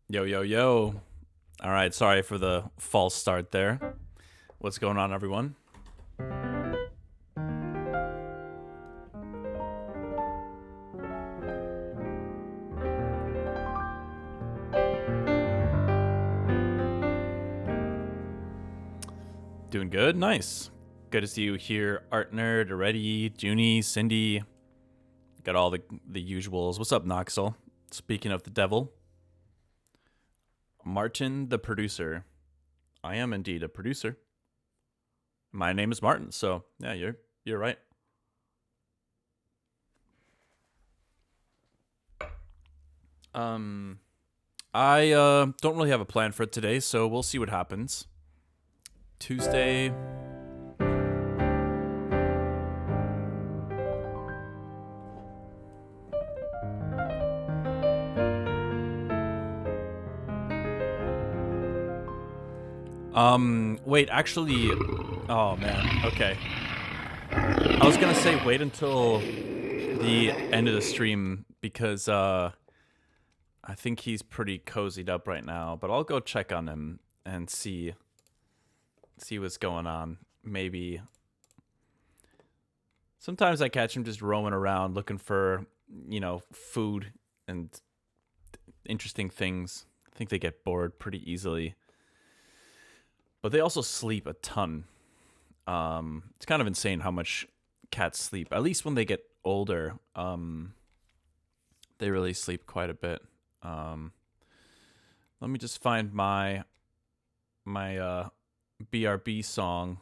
Yo, yo, yo. All right, sorry for the false start there. What's going on, everyone? Doing good? Nice. Good to see you here, Art Nerd, Already, Junie, Cindy. Got all the usuals. What's up, Noxel? Speaking of the devil, Martin, the producer. I am indeed a producer. My name is Martin, so yeah, you're right. I don't really have a plan for it today, so we'll see what happens. Tuesday. Wait, actually, oh man, okay. I was gonna say wait until the end of the stream because I think he's pretty cozied up right now, but I'll go check on him and see what's going on. Maybe sometimes I catch him just roaming around looking for, food and interesting things. I think they get bored pretty easily. But they also sleep a ton. It's kind of insane how much cats sleep. At least when they get older, they really sleep quite a bit. Let me just find my BRB song.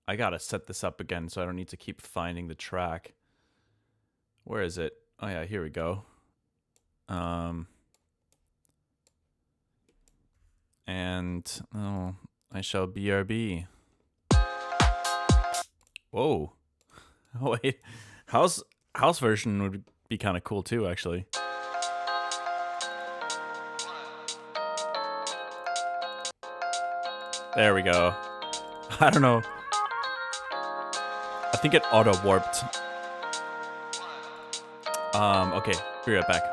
I gotta set this up again so I don't need to keep finding the track. Where is it? Oh yeah, here we go. I shall BRB. Whoa. Oh wait. House version would be kind of cool too, actually. There we go. I don't know. I think it auto warped. Okay, be right back.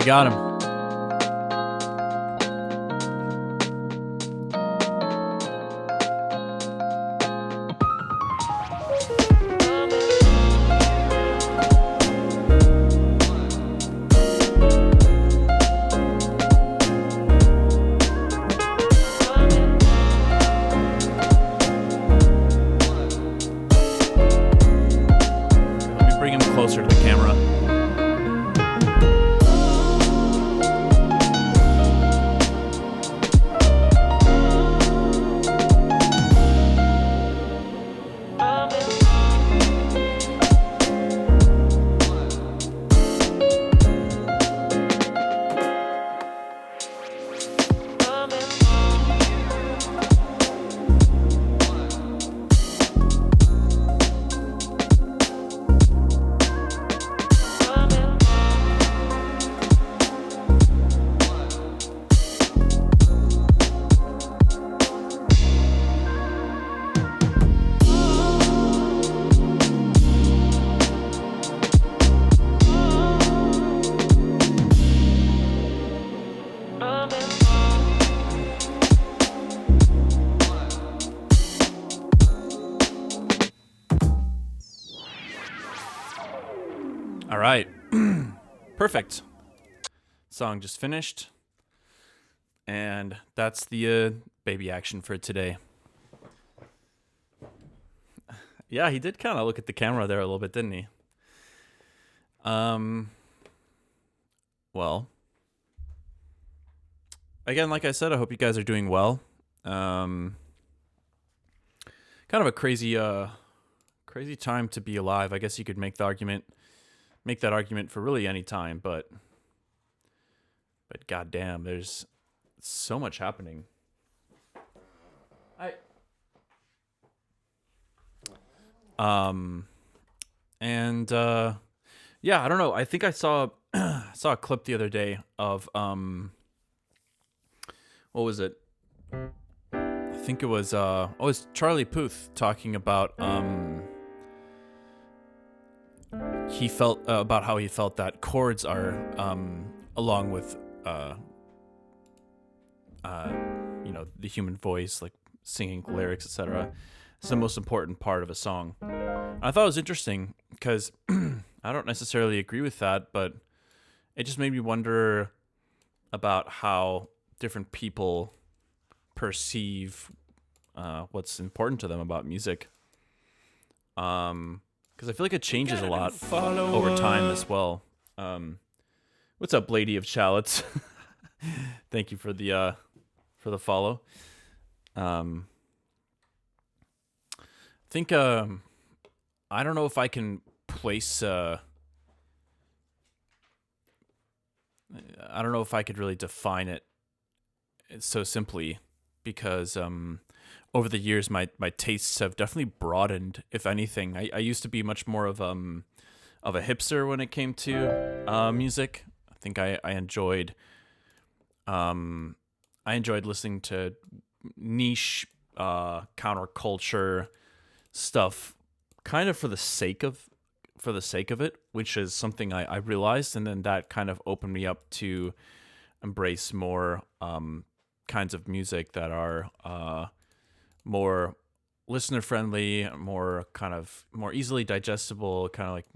Got him. All right. Perfect. Song just finished. And that's the baby action for today. Yeah, he did kind of look at the camera there a little bit, didn't he? Well, again, like I said, I hope you guys are doing well. Kind of a crazy time to be alive. I guess you could make that argument for really any time, but goddamn, there's so much happening. Yeah, I don't know. I think I saw saw a clip the other day of what was it? I think it was Charlie Puth talking about he felt about how he felt that chords are along with the human voice, like singing lyrics, etc. It's the most important part of a song. I thought it was interesting because I don't necessarily agree with that, but it just made me wonder about how different people perceive what's important to them about music. Because I feel like it changes a lot over time as well. What's up, Lady of Shallots? Thank you for the follow. I think I don't know if I can place I don't know if I could really define it so simply, because over the years my tastes have definitely broadened. If anything, I used to be much more of a hipster when it came to music. I think I enjoyed listening to niche counterculture stuff kind of for the sake of it, which is something I realized, and then that kind of opened me up to embrace more kinds of music that are more listener friendly, more easily digestible, kind of like,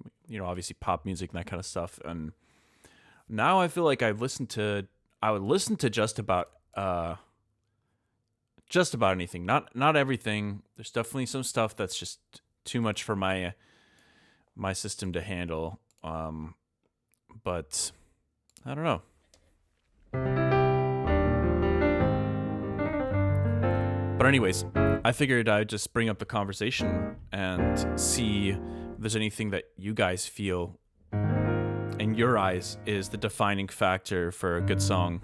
obviously pop music and that kind of stuff. And now I feel like I would listen to just about anything, not everything. There's definitely some stuff that's just too much for my system to handle. But I don't know. But anyways, I figured I'd just bring up the conversation and see if there's anything that you guys feel in your eyes is the defining factor for a good song.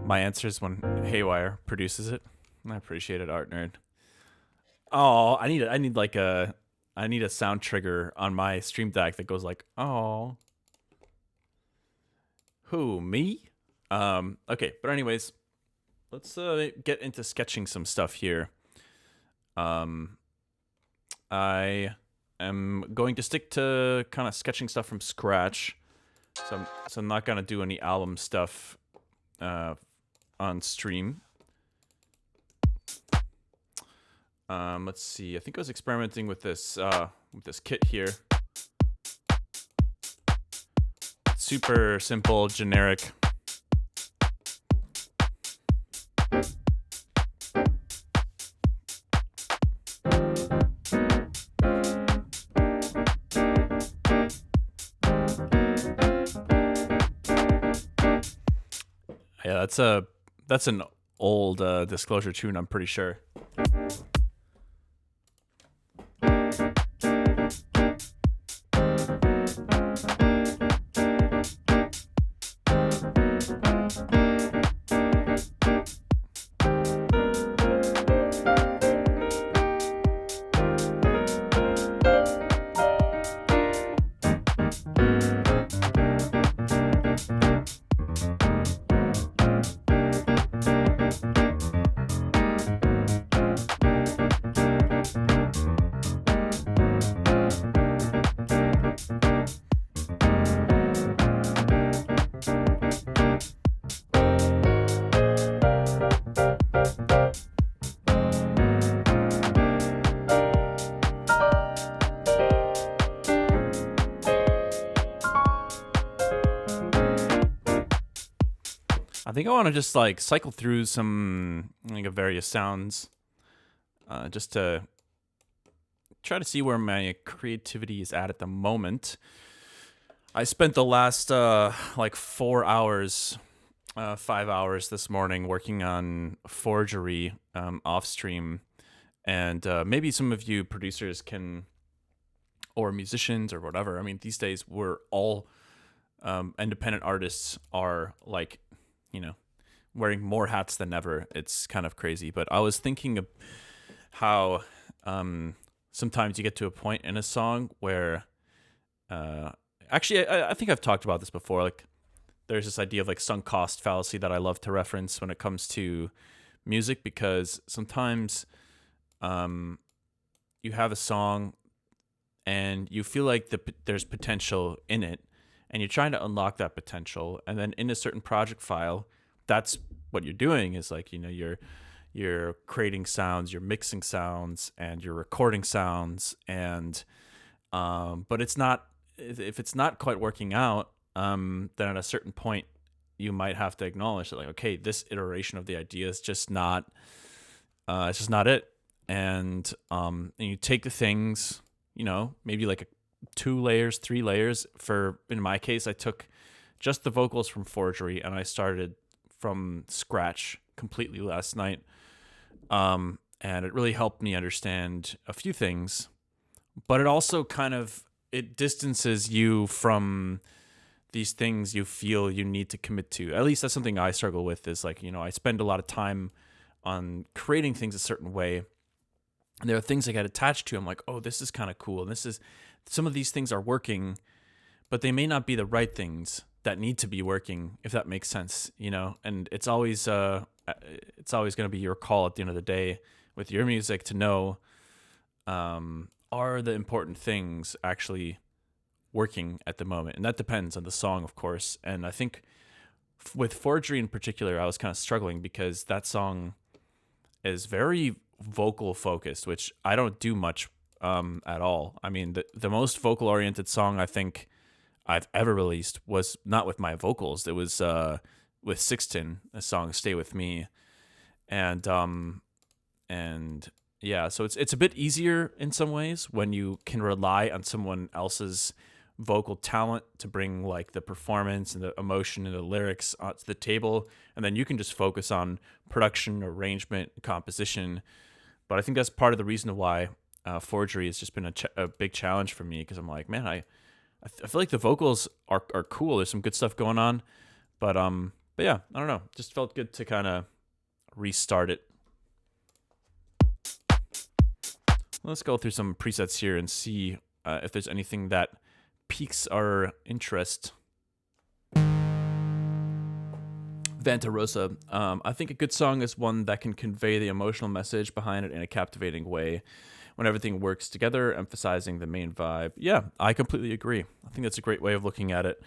My answer is when Haywyre produces it. I appreciate it, Art Nerd. Oh, I need a sound trigger on my Stream Deck that goes like, oh. Who, me? Okay, but anyways, let's get into sketching some stuff here. I am going to stick to kind of sketching stuff from scratch. So I'm not gonna do any album stuff on stream. Let's see. I think I was experimenting with this kit here. Super simple, generic. Yeah, that's an old Disclosure tune, I'm pretty sure. I think I want to just like cycle through some like various sounds, just to try to see where my creativity is at the moment. I spent the last like 4 hours, 5 hours this morning working on Forgery off stream, and maybe some of you producers can, or musicians or whatever. I mean, these days we're all independent artists are like, you know, wearing more hats than ever. It's kind of crazy. But I was thinking of how sometimes you get to a point in a song where, actually, I think I've talked about this before. Like, there's this idea of like sunk cost fallacy that I love to reference when it comes to music, because sometimes you have a song and you feel like there's potential in it, and you're trying to unlock that potential, and then in a certain project file, that's what you're doing is like, you know, you're creating sounds, you're mixing sounds, and you're recording sounds, and but it's not, if it's not quite working out, then at a certain point you might have to acknowledge that, like, okay, this iteration of the idea is just not it's just not it. And you take the things, you know, maybe like 2 layers, 3 layers. For, in my case, I took just the vocals from Forgery and I started from scratch completely last night. And it really helped me understand a few things, but it also kind of, it distances you from these things you feel you need to commit to. At least that's something I struggle with, is like, you know, I spend a lot of time on creating things a certain way, and there are things I get attached to. I'm like, oh, this is kind of cool, and this is, some of these things are working, but they may not be the right things that need to be working, if that makes sense, you know. And it's always going to be your call at the end of the day with your music to know, are the important things actually working at the moment? And that depends on the song, of course. And I think with Forgery in particular, I was kind of struggling because that song is very vocal focused, which I don't do much at all. I mean, the most vocal oriented song I think I've ever released was not with my vocals. It was with Sixten, a song "Stay With Me," and yeah, so it's a bit easier in some ways when you can rely on someone else's vocal talent to bring like the performance and the emotion and the lyrics to the table, and then you can just focus on production, arrangement, composition. But I think that's part of the reason why Forgery has just been a big challenge for me, because I'm like, man, I feel like the vocals are cool. There's some good stuff going on, but yeah, I don't know. Just felt good to kind of restart it. Let's go through some presets here and see if there's anything that piques our interest. Vanta Rosa. I think a good song is one that can convey the emotional message behind it in a captivating way, when everything works together, emphasizing the main vibe. Yeah, I completely agree. I think that's a great way of looking at it.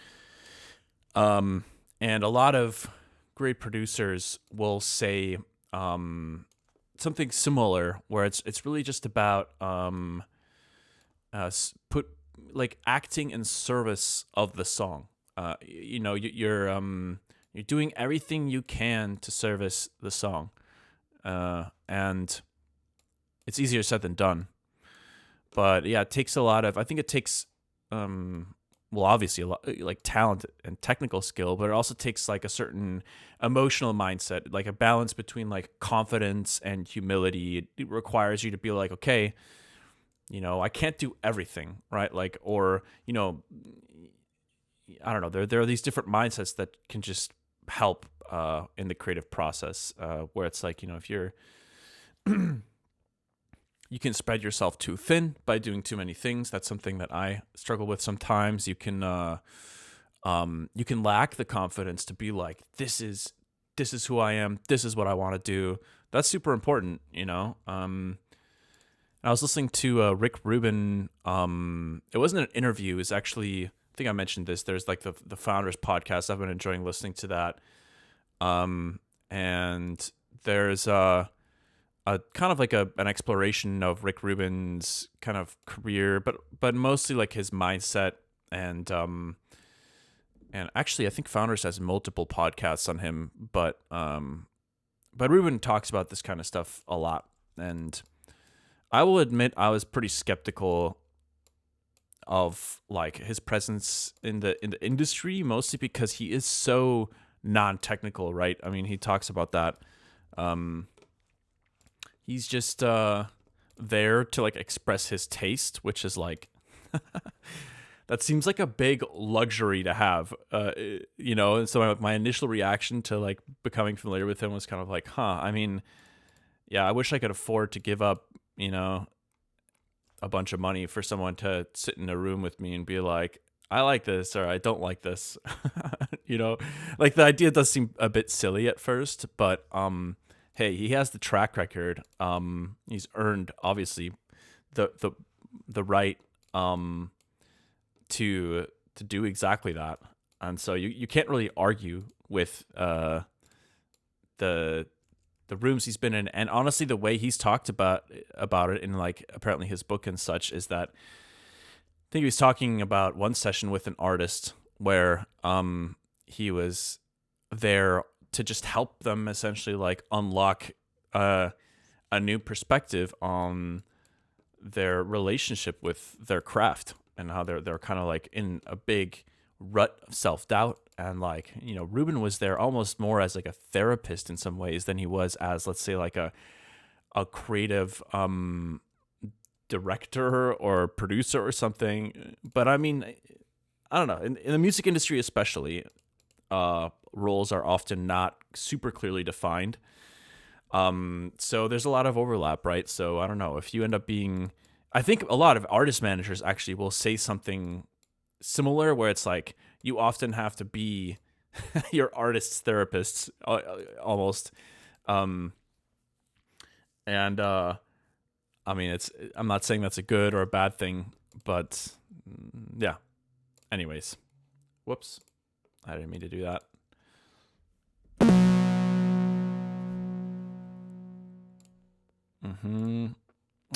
And a lot of great producers will say something similar, where it's really just about put like acting in service of the song. You know, you're doing everything you can to service the song, and it's easier said than done. But yeah, it takes a lot of, I think it takes, well, obviously a lot, like talent and technical skill, but it also takes like a certain emotional mindset, like a balance between like confidence and humility. It requires you to be like, okay, you know, I can't do everything, right? Like, or, you know, I don't know. There are these different mindsets that can just help in the creative process, where it's like, you know, if you're you can spread yourself too thin by doing too many things. That's something that I struggle with sometimes. You can lack the confidence to be like, this is who I am. This is what I want to do. That's super important, you know. I was listening to Rick Rubin. It wasn't an interview. It was actually, I think I mentioned this. There's like the Founders podcast. I've been enjoying listening to that. And there's a kind of like an exploration of Rick Rubin's kind of career, but mostly like his mindset and And actually, I think Founders has multiple podcasts on him, but Ruben talks about this kind of stuff a lot. And I will admit I was pretty skeptical of like his presence in the industry, mostly because he is so non-technical, right? I mean, he talks about that. Um, he's just there to like express his taste, which is like that seems like a big luxury to have, And so my initial reaction to like becoming familiar with him was kind of like, huh. I mean, yeah, I wish I could afford to give up, a bunch of money for someone to sit in a room with me and be like, I like this or I don't like this. Like the idea does seem a bit silly at first, but hey, he has the track record. He's earned obviously the right to do exactly that. And so you can't really argue with the rooms he's been in, and honestly the way he's talked about it in like apparently his book and such is that I think he was talking about one session with an artist where he was there to just help them essentially like unlock a new perspective on their relationship with their craft and how they're kind of like in a big rut of self-doubt. And like, Ruben was there almost more as like a therapist in some ways than he was as, let's say, like a creative director or producer or something. But I mean, I don't know, in the music industry especially, roles are often not super clearly defined. So there's a lot of overlap, right? So I don't know if you end up being, I think a lot of artist managers actually will say something similar where it's like you often have to be your artist's therapist almost. And I mean, I'm not saying that's a good or a bad thing, but yeah. Anyways, whoops. I didn't mean to do that.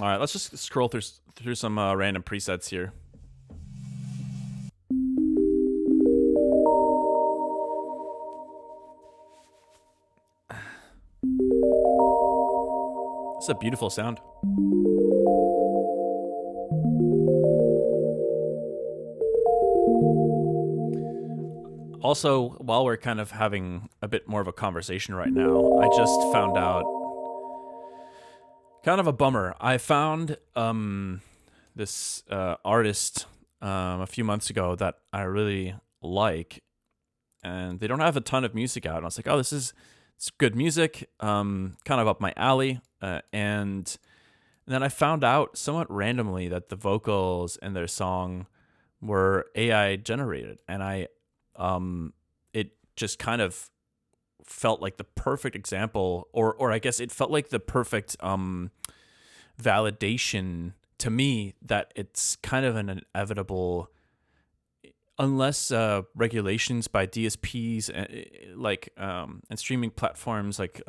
All right, let's just scroll through some random presets here. It's a beautiful sound. Also, while we're kind of having a bit more of a conversation right now, I just found out kind of a bummer. I found this artist a few months ago that I really like, and they don't have a ton of music out. And I was like, oh, it's good music, kind of up my alley. And then I found out somewhat randomly that the vocals in their song were AI generated, and it just kind of felt like the perfect example, or I guess it felt like the perfect validation to me that it's kind of an inevitable, unless regulations by DSPs and streaming platforms like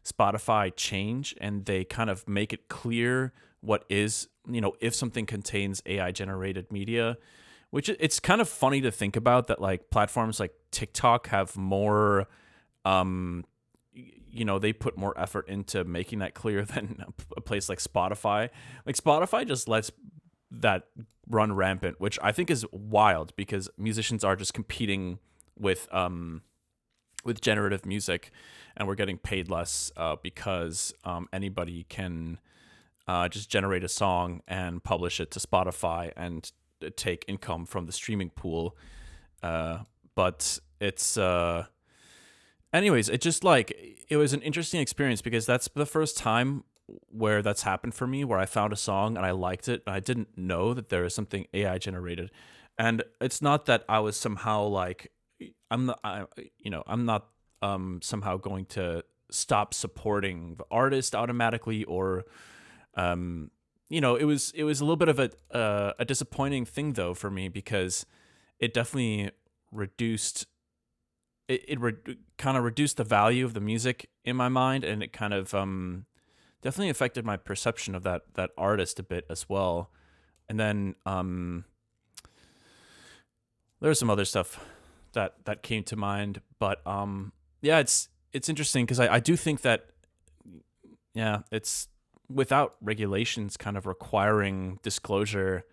Spotify change and they kind of make it clear what is, if something contains AI generated media, which it's kind of funny to think about that like platforms like TikTok have more, they put more effort into making that clear than a place like Spotify. Like Spotify just lets that run rampant, which I think is wild because musicians are just competing with generative music, and we're getting paid less because anybody can just generate a song and publish it to Spotify and take income from the streaming pool. But it's anyways, it just like it was an interesting experience because that's the first time where that's happened for me, where I found a song and I liked it and I didn't know that there was something AI generated. And it's not that I was somehow like I'm not somehow going to stop supporting the artist automatically, or it was a little bit of a disappointing thing though for me, because it definitely reduced kind of reduced the value of the music in my mind, and it kind of definitely affected my perception of that artist a bit as well. And then there's some other stuff that came to mind. But yeah, it's interesting because I do think that, yeah, it's without regulations kind of requiring disclosure,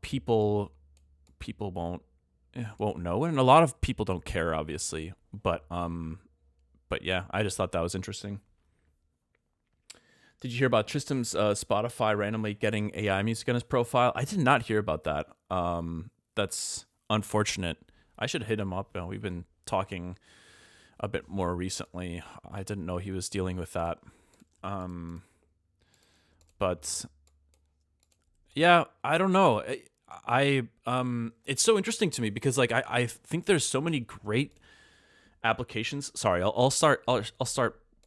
people won't know, and a lot of people don't care, obviously. But yeah, I just thought that was interesting. Did you hear about Tristan's Spotify randomly getting AI music on his profile? I did not hear about that. That's unfortunate. I should hit him up. We've been talking a bit more recently. I didn't know he was dealing with that. But yeah, I don't know. It's so interesting to me because like I think there's so many great applications. Sorry, I'll start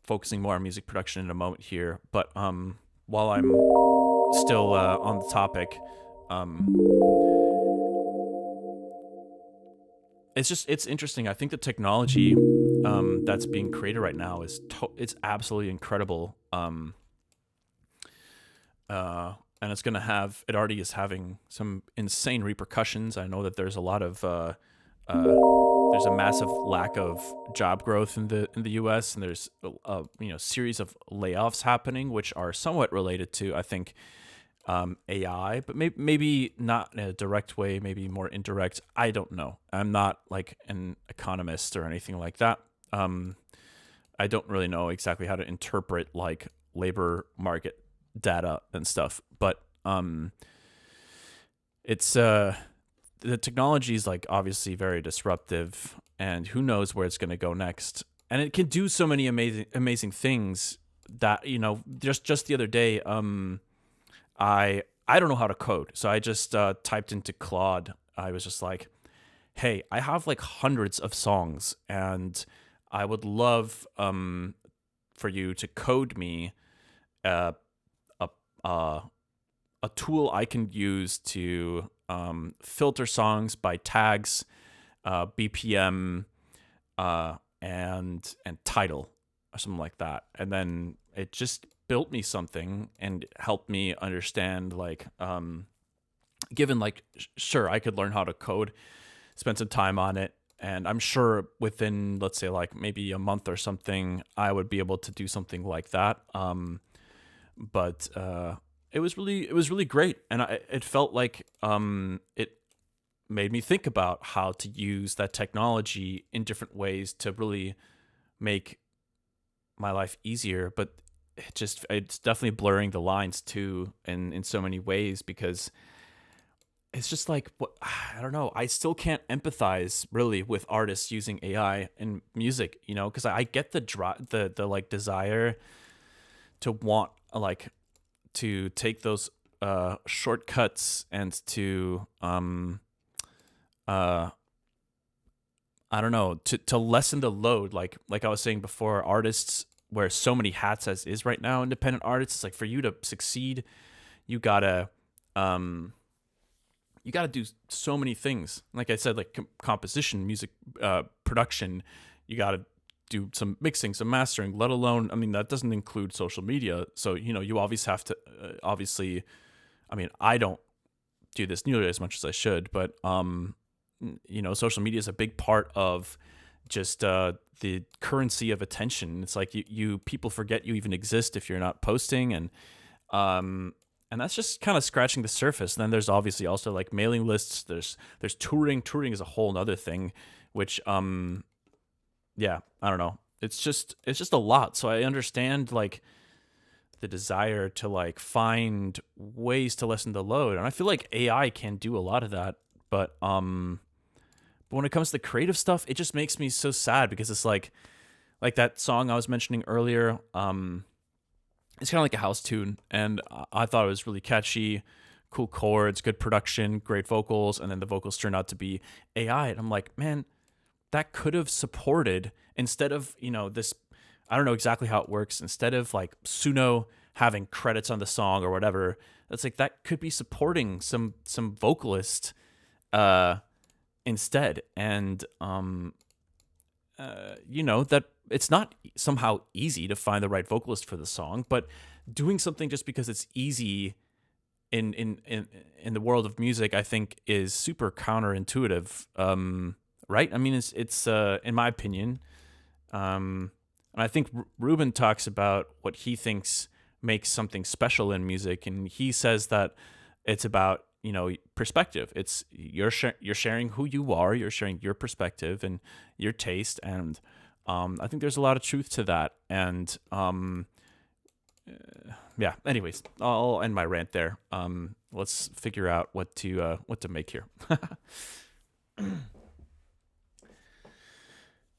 focusing more on music production in a moment here. But while I'm still on the topic, um, it's interesting. I think the technology that's being created right now it's absolutely incredible. And it's gonna have it already is having some insane repercussions. I know that there's a lot of there's a massive lack of job growth in the U.S. and there's a series of layoffs happening, which are somewhat related to, I think, AI, but maybe not in a direct way, maybe more indirect. I don't know. I'm not like an economist or anything like that. I don't really know exactly how to interpret like labor market data and stuff, but it's the technology is like obviously very disruptive, and who knows where it's going to go next. And it can do so many amazing things that just the other day I don't know how to code, so I just typed into Claude. I was just like, hey, I have like hundreds of songs, and I would love for you to code me a a tool I can use to filter songs by tags, BPM, and title or something like that. And then it just built me something and helped me understand like given like sure, I could learn how to code, spend some time on it, and I'm sure within, let's say, like maybe a month or something, I would be able to do something like that. But it was really great, and it felt like it made me think about how to use that technology in different ways to really make my life easier. But it's definitely blurring the lines too in so many ways, because it's just like, what, I don't know. I still can't empathize really with artists using AI in music, because I get the like desire to want like to take those shortcuts and to I don't know, to lessen the load. Like I was saying before, artists wear so many hats as is right now. Independent artists, it's like for you to succeed, you gotta do so many things. Like I said, like composition, music, production. You gotta do some mixing, some mastering. Let alone, I mean, that doesn't include social media. So you obviously have to. Obviously, I mean, I don't do this nearly as much as I should, but social media is a big part of just the currency of attention. It's like you people forget you even exist if you're not posting, and that's just kind of scratching the surface. And then there's obviously also like mailing lists. There's touring. Touring is a whole other thing, which yeah, I don't know. It's just a lot. So I understand like the desire to like find ways to lessen the load, and I feel like AI can do a lot of that. But when it comes to creative stuff, it just makes me so sad, because it's like that song I was mentioning earlier. It's kind of like a house tune, and I thought it was really catchy, cool chords, good production, great vocals, and then the vocals turned out to be AI, and I'm like, man, that could have supported, instead of this, I don't know exactly how it works, instead of like Suno having credits on the song or whatever, that's like that could be supporting some vocalist instead. And that it's not somehow easy to find the right vocalist for the song, but doing something just because it's easy in the world of music, I think is super counterintuitive. Right? I mean, it's in my opinion. And I think Ruben talks about what he thinks makes something special in music, and he says that it's about perspective. It's you're sharing who you are, you're sharing your perspective and your taste, and I think there's a lot of truth to that. And yeah. Anyways, I'll end my rant there. Let's figure out what to make here.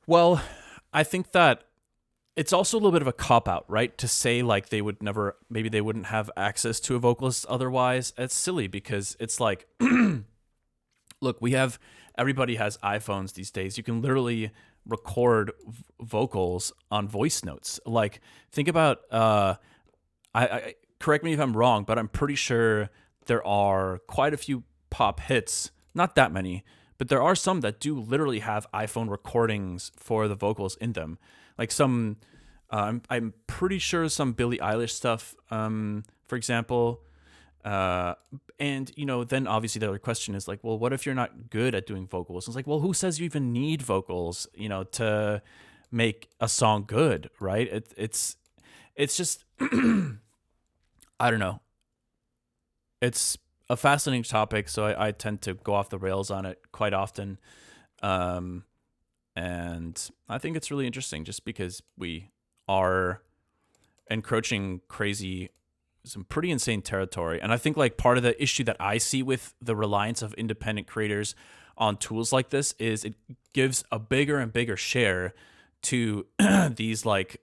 Well, I think that it's also a little bit of a cop out, right? To say like maybe they wouldn't have access to a vocalist otherwise. It's silly because it's like, look, everybody has iPhones these days. You can literally record vocals on voice notes. Like, think about, I correct me if I'm wrong, but I'm pretty sure there are quite a few pop hits, not that many, but there are some that do literally have iPhone recordings for the vocals in them. Like some, I'm pretty sure some Billie Eilish stuff, for example. And then obviously the other question is like, well, what if you're not good at doing vocals? It's like, well, who says you even need vocals, to make a song good, right? It's just, I don't know. It's a fascinating topic, so I tend to go off the rails on it quite often. And I think it's really interesting just because we are encroaching some pretty insane territory. And I think like part of the issue that I see with the reliance of independent creators on tools like this is it gives a bigger and bigger share to these like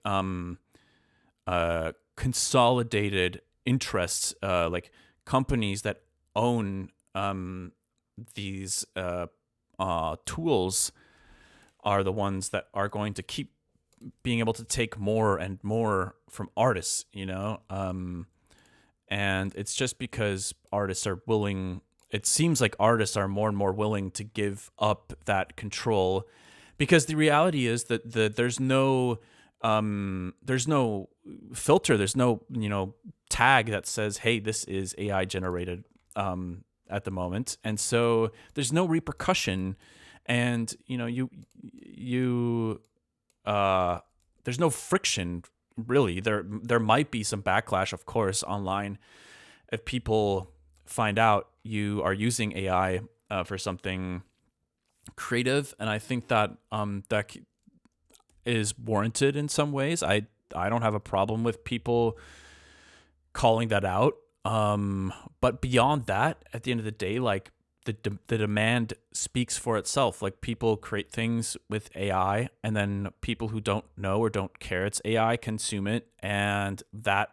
consolidated interests, like companies that own these tools are the ones that are going to keep being able to take more and more from artists, and it's just because artists are willing, it seems like artists are more and more willing to give up that control, because the reality is that there's no filter, there's no tag that says, hey, this is AI generated at the moment, and so there's no repercussion, and there's no friction really. There might be some backlash, of course, online if people find out you are using AI for something creative, and I think that that is warranted in some ways. I don't have a problem with people calling that out, but beyond that, at the end of the day, like the demand speaks for itself. Like, people create things with AI, and then people who don't know or don't care it's AI consume it, and that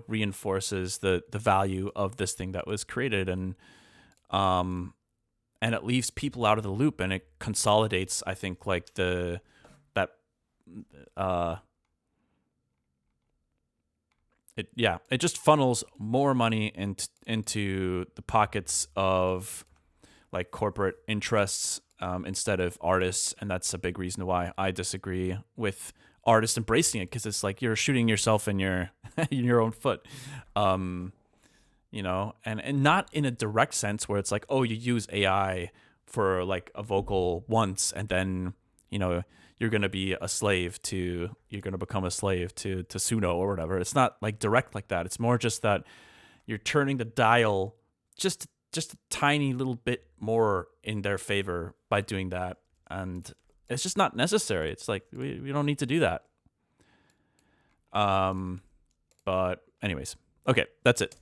reinforces the value of this thing that was created, and it leaves people out of the loop, and it consolidates, I think, like it just funnels more money into the pockets of like corporate interests instead of artists, and that's a big reason why I disagree with artists embracing it, because it's like you're shooting yourself in your in your own foot, and not in a direct sense where it's like, oh, you use AI for like a vocal once, and then you're going to become a slave to Suno or whatever. It's not like direct like that. It's more just that you're turning the dial just a tiny little bit more in their favor by doing that. And it's just not necessary. It's like, we don't need to do that. But anyways, okay, that's it.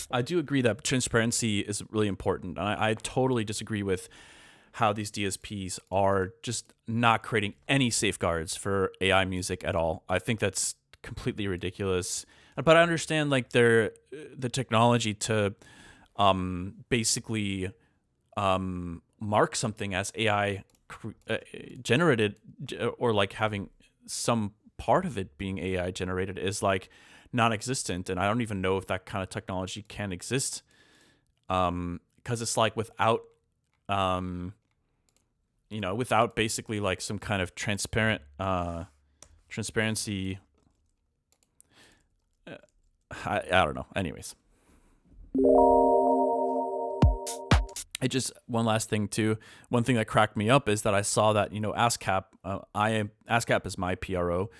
I do agree that transparency is really important. And I totally disagree with how these DSPs are just not creating any safeguards for AI music at all. I think that's completely ridiculous. But I understand like the technology to basically mark something as AI generated, or like having some part of it being AI generated, is like non-existent. And I don't even know if that kind of technology can exist, because it's like without without basically like some kind of transparency, I don't know. Anyways, it just one last thing too. One thing that cracked me up is that I saw that ASCAP. ASCAP is my PRO,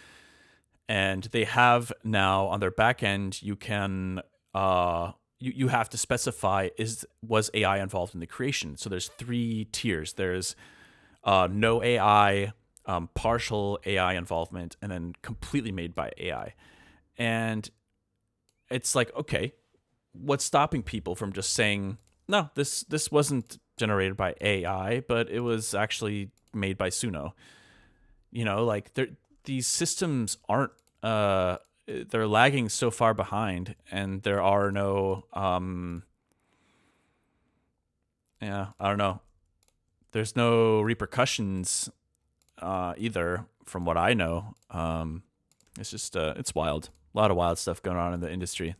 and they have now on their back end you can you have to specify was AI involved in the creation. So there's 3 tiers. There's no AI, partial AI involvement, and then completely made by AI. And it's like, okay, what's stopping people from just saying, no, this wasn't generated by AI, but it was actually made by Suno? Like these systems aren't they're lagging so far behind, and there are no I don't know. There's no repercussions either, from what I know. It's just it's wild. A lot of wild stuff going on in the industry.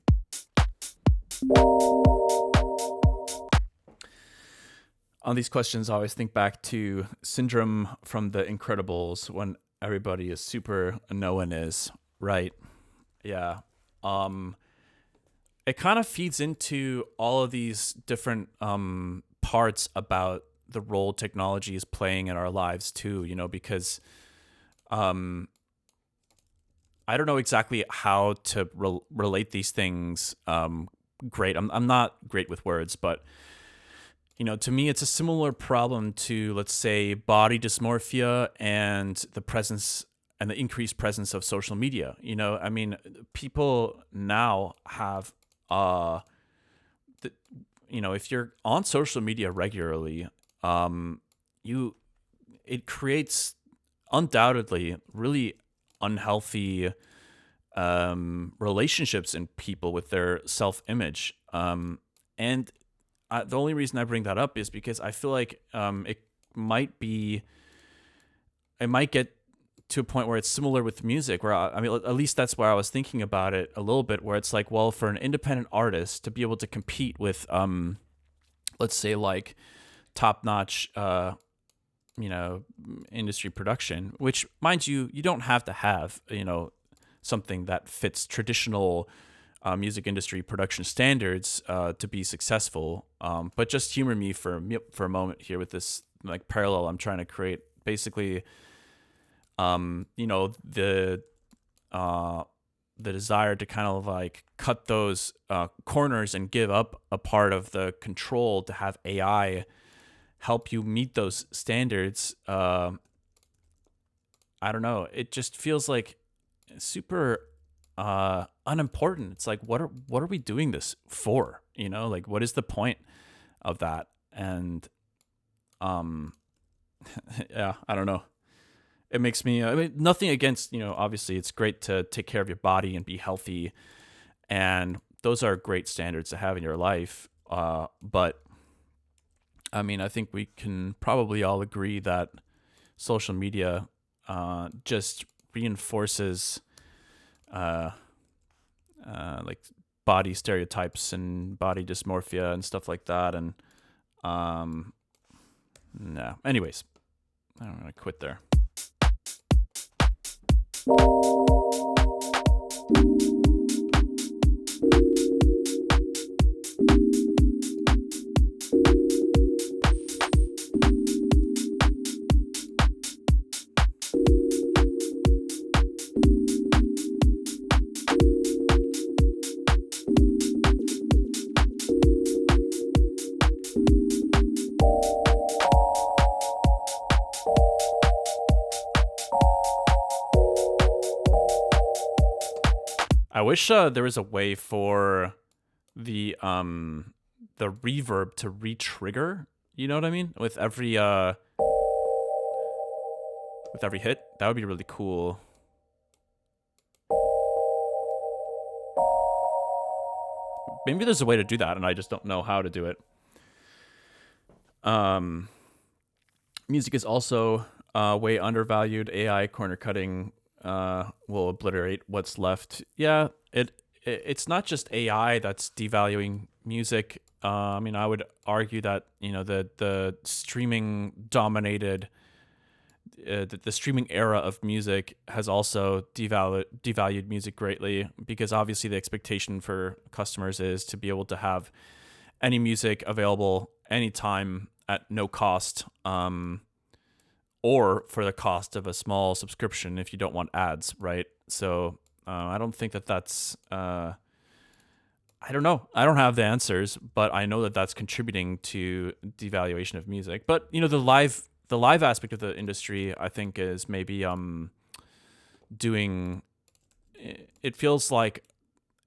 On these questions, I always think back to Syndrome from The Incredibles, when everybody is super and no one is, right? Yeah. It kind of feeds into all of these different parts about the role technology is playing in our lives too, because I don't know exactly how to relate these things great. I'm not great with words, but to me, it's a similar problem to, let's say, body dysmorphia and the presence and the increased presence of social media. I mean, people now have, if you're on social media regularly, it creates undoubtedly really unhealthy relationships in people with their self-image. And the only reason I bring that up is because I feel like it might get to a point where it's similar with music, where I mean, at least that's where I was thinking about it a little bit, where it's like, well, for an independent artist to be able to compete with, let's say, like top-notch, industry production, which, mind you, you don't have to have, something that fits traditional music industry production standards to be successful. But just humor me for a moment here with this like parallel I'm trying to create. Basically, the desire to kind of like cut those corners and give up a part of the control to have AI help you meet those standards. I don't know. It just feels like super unimportant. It's like, what are we doing this for? Like, what is the point of that? And yeah, I don't know. It makes me, I mean, nothing against, obviously it's great to take care of your body and be healthy, and those are great standards to have in your life. But I mean, I think we can probably all agree that social media just reinforces like body stereotypes and body dysmorphia and stuff like that. And no, anyways, I'm gonna quit there. I wish there was a way for the reverb to re-trigger. You know what I mean? With every hit, that would be really cool. Maybe there's a way to do that, and I just don't know how to do it. Music is also way undervalued. AI corner cutting will obliterate what's left. Yeah, it's not just AI that's devaluing music. I mean, I would argue that the streaming dominated the streaming era of music has also devalued music greatly, because obviously the expectation for customers is to be able to have any music available anytime at no cost, or for the cost of a small subscription if you don't want ads, right? So I don't think that's I don't know. I don't have the answers, but I know that that's contributing to devaluation of music. But the live aspect of the industry, I think, is maybe doing. It feels like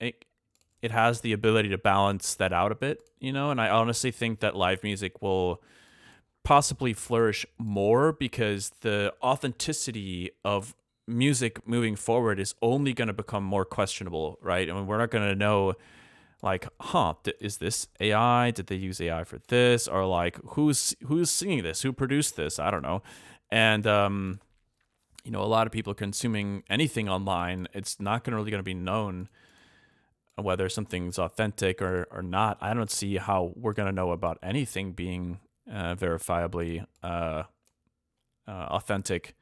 it has the ability to balance that out a bit, And I honestly think that live music will possibly flourish more, because the authenticity of music moving forward is only going to become more questionable, right? I mean, we're not going to know, like, is this AI? Did they use AI for this? Or like, who's singing this? Who produced this? I don't know. And a lot of people consuming anything online, it's not really going to be known whether something's authentic or not. I don't see how we're going to know about anything being verifiably authentic.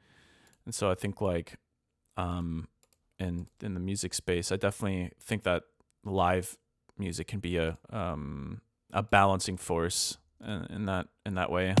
And so I think, like, in the music space, I definitely think that live music can be a balancing force in that way.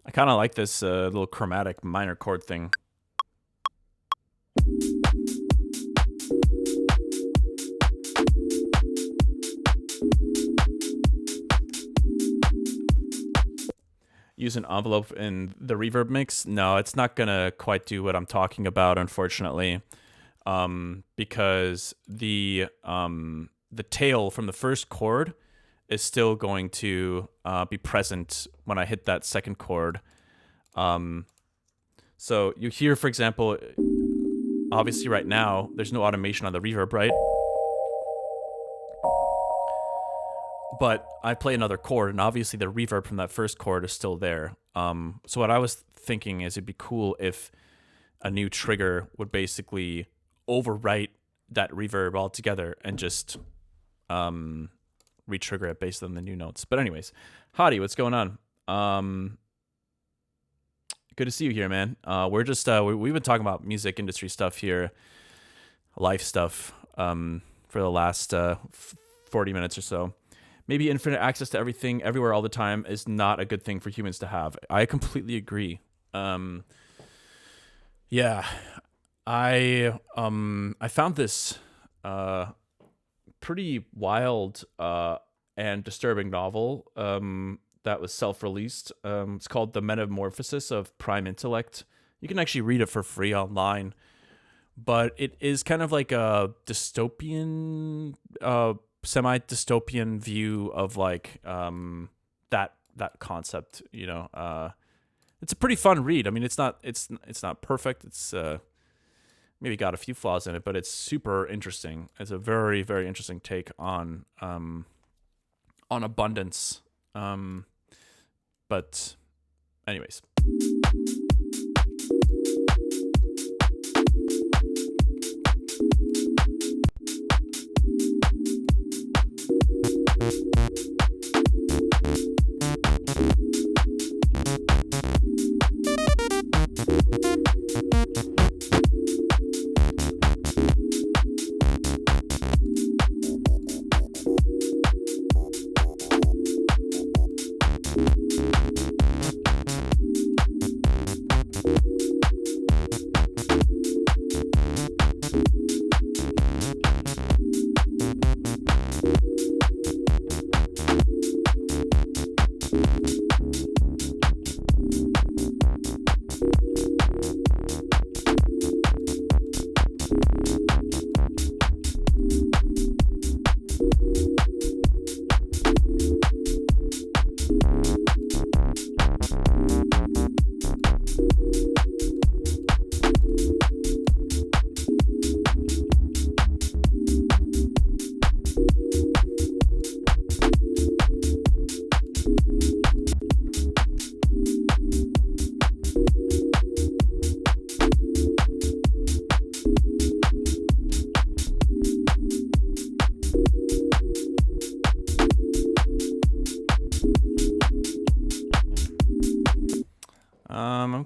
I kind of like this little chromatic minor chord thing. Use an envelope in the reverb mix? No, it's not gonna quite do what I'm talking about, unfortunately, because the tail from the first chord is still going to be present when I hit that second chord. So you hear, for example, obviously right now there's no automation on the reverb, right? But I play another chord, and obviously the reverb from that first chord is still there. So what I was thinking is, it'd be cool if a new trigger would basically overwrite that reverb altogether and just re-trigger it based on the new notes. But anyways, Hadi, what's going on? Good to see you here, man. We're just we've been talking about music industry stuff here, life stuff, for the last 40 minutes or so. Maybe infinite access to everything, everywhere, all the time is not a good thing for humans to have. I completely agree. Yeah, I found this pretty wild and disturbing novel that was self-released. It's called The Metamorphosis of Prime Intellect. You can actually read it for free online, but it is kind of like a dystopian, semi-dystopian view of like that concept. It's a pretty fun read. I mean, it's not perfect. It's maybe got a few flaws in it, but it's super interesting. It's a very, very interesting take on abundance. But anyways.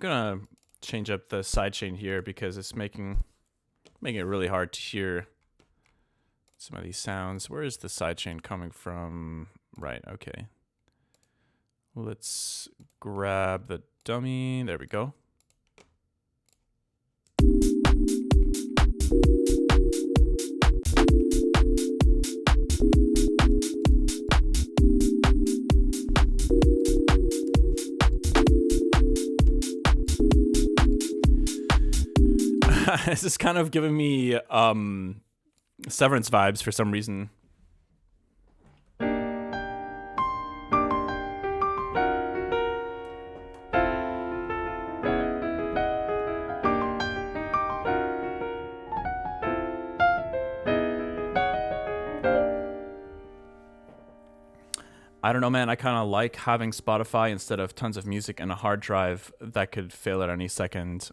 gonna change up the sidechain here because it's making it really hard to hear some of these sounds. Where is the sidechain coming from? Right, okay. Let's grab the dummy. There we go. This is kind of giving me Severance vibes for some reason. I don't know, man. I kind of like having Spotify instead of tons of music and a hard drive that could fail at any second.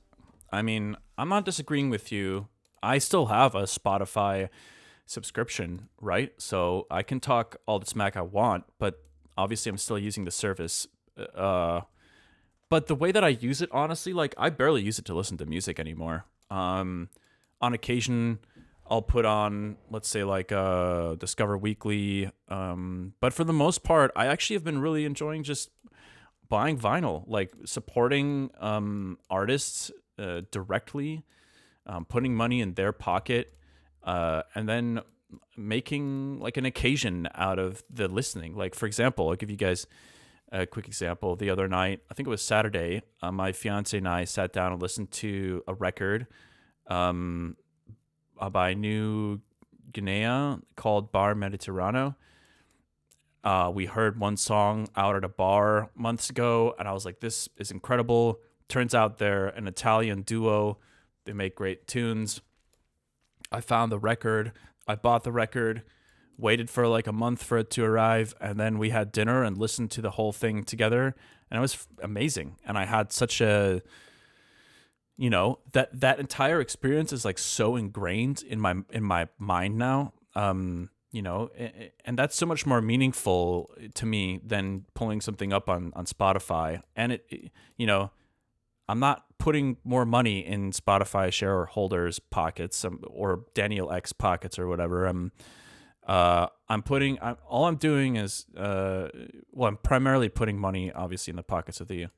I mean, I'm not disagreeing with you. I still have a Spotify subscription, right? So I can talk all the smack I want, but obviously I'm still using the service. But the way that I use it, honestly, like I barely use it to listen to music anymore. On occasion, I'll put on, let's say, like Discover Weekly. But for the most part, I actually have been really enjoying just buying vinyl, like supporting artists directly, putting money in their pocket, and then making like an occasion out of the listening. Like, for example, I'll give you guys a quick example. The other night, I think it was Saturday, my fiance and I sat down and listened to a record by New Guinea called Bar Mediterrano. We heard one song out at a bar months ago, and I was like, this is incredible. Turns out they're an Italian duo. They make great tunes. I found the record. I bought the record, waited for like a month for it to arrive, and then we had dinner and listened to the whole thing together, and it was amazing. And I had such a, you know, that entire experience is like so ingrained in my mind now. You know, and that's so much more meaningful to me than pulling something up on Spotify. And it, you know, I'm not putting more money in Spotify shareholders' pockets or Daniel X pockets or whatever. All I'm doing is, I'm primarily putting money, obviously, in the pockets of the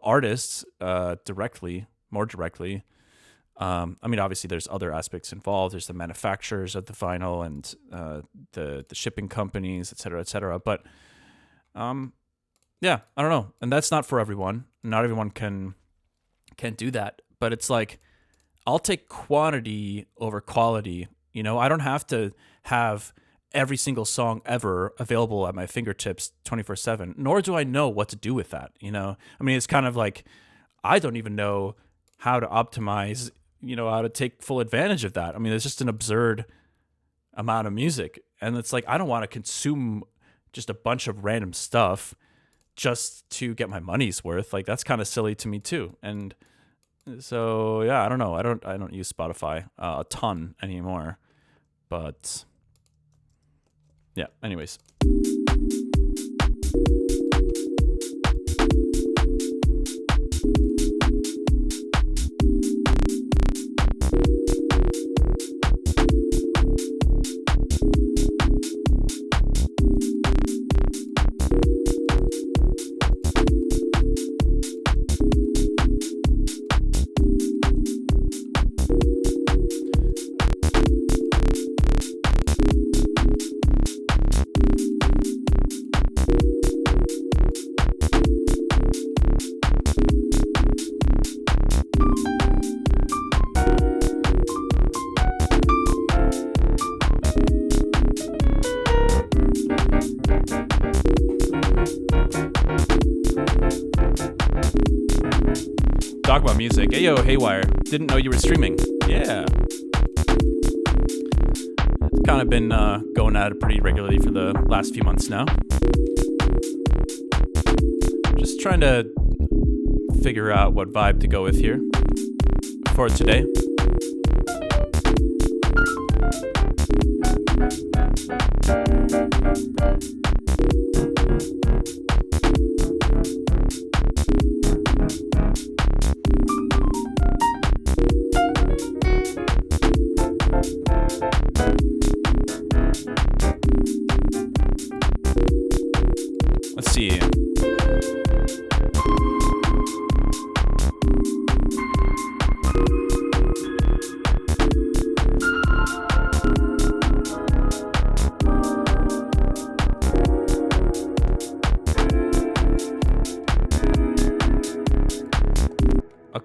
artists, more directly. I mean, obviously, there's other aspects involved. There's the manufacturers of the vinyl and the shipping companies, et cetera, et cetera. But yeah, I don't know, and that's not for everyone. Not everyone can do that. But it's like, I'll take quantity over quality. You know, I don't have to have every single song ever available at my fingertips 24/7, nor do I know what to do with that. You know, I mean, it's kind of like, I don't even know how to optimize, you know, how to take full advantage of that. I mean, it's just an absurd amount of music. And it's like, I don't want to consume just a bunch of random stuff just to get my money's worth. Like, that's kind of silly to me too. And so, yeah, I don't know. I don't use Spotify a ton anymore, but yeah, anyways. Talk about music. Hey, yo, Haywyre. Didn't know you were streaming. Yeah. Kind of been going at it pretty regularly for the last few months now. Just trying to figure out what vibe to go with here for today.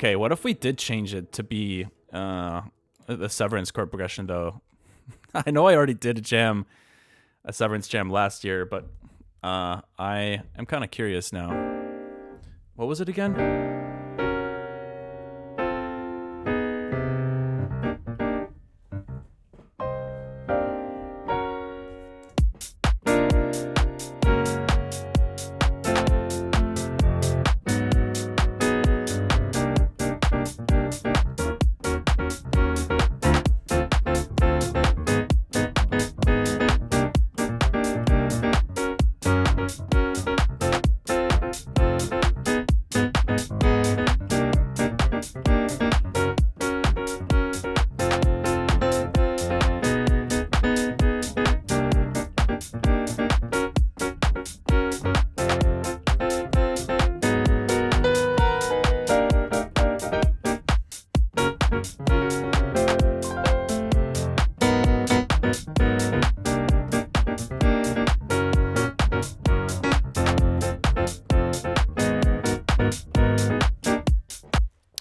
Okay, what if we did change it to be the Severance chord progression, though? I know I already did a Severance jam last year, but I am kind of curious now. What was it again?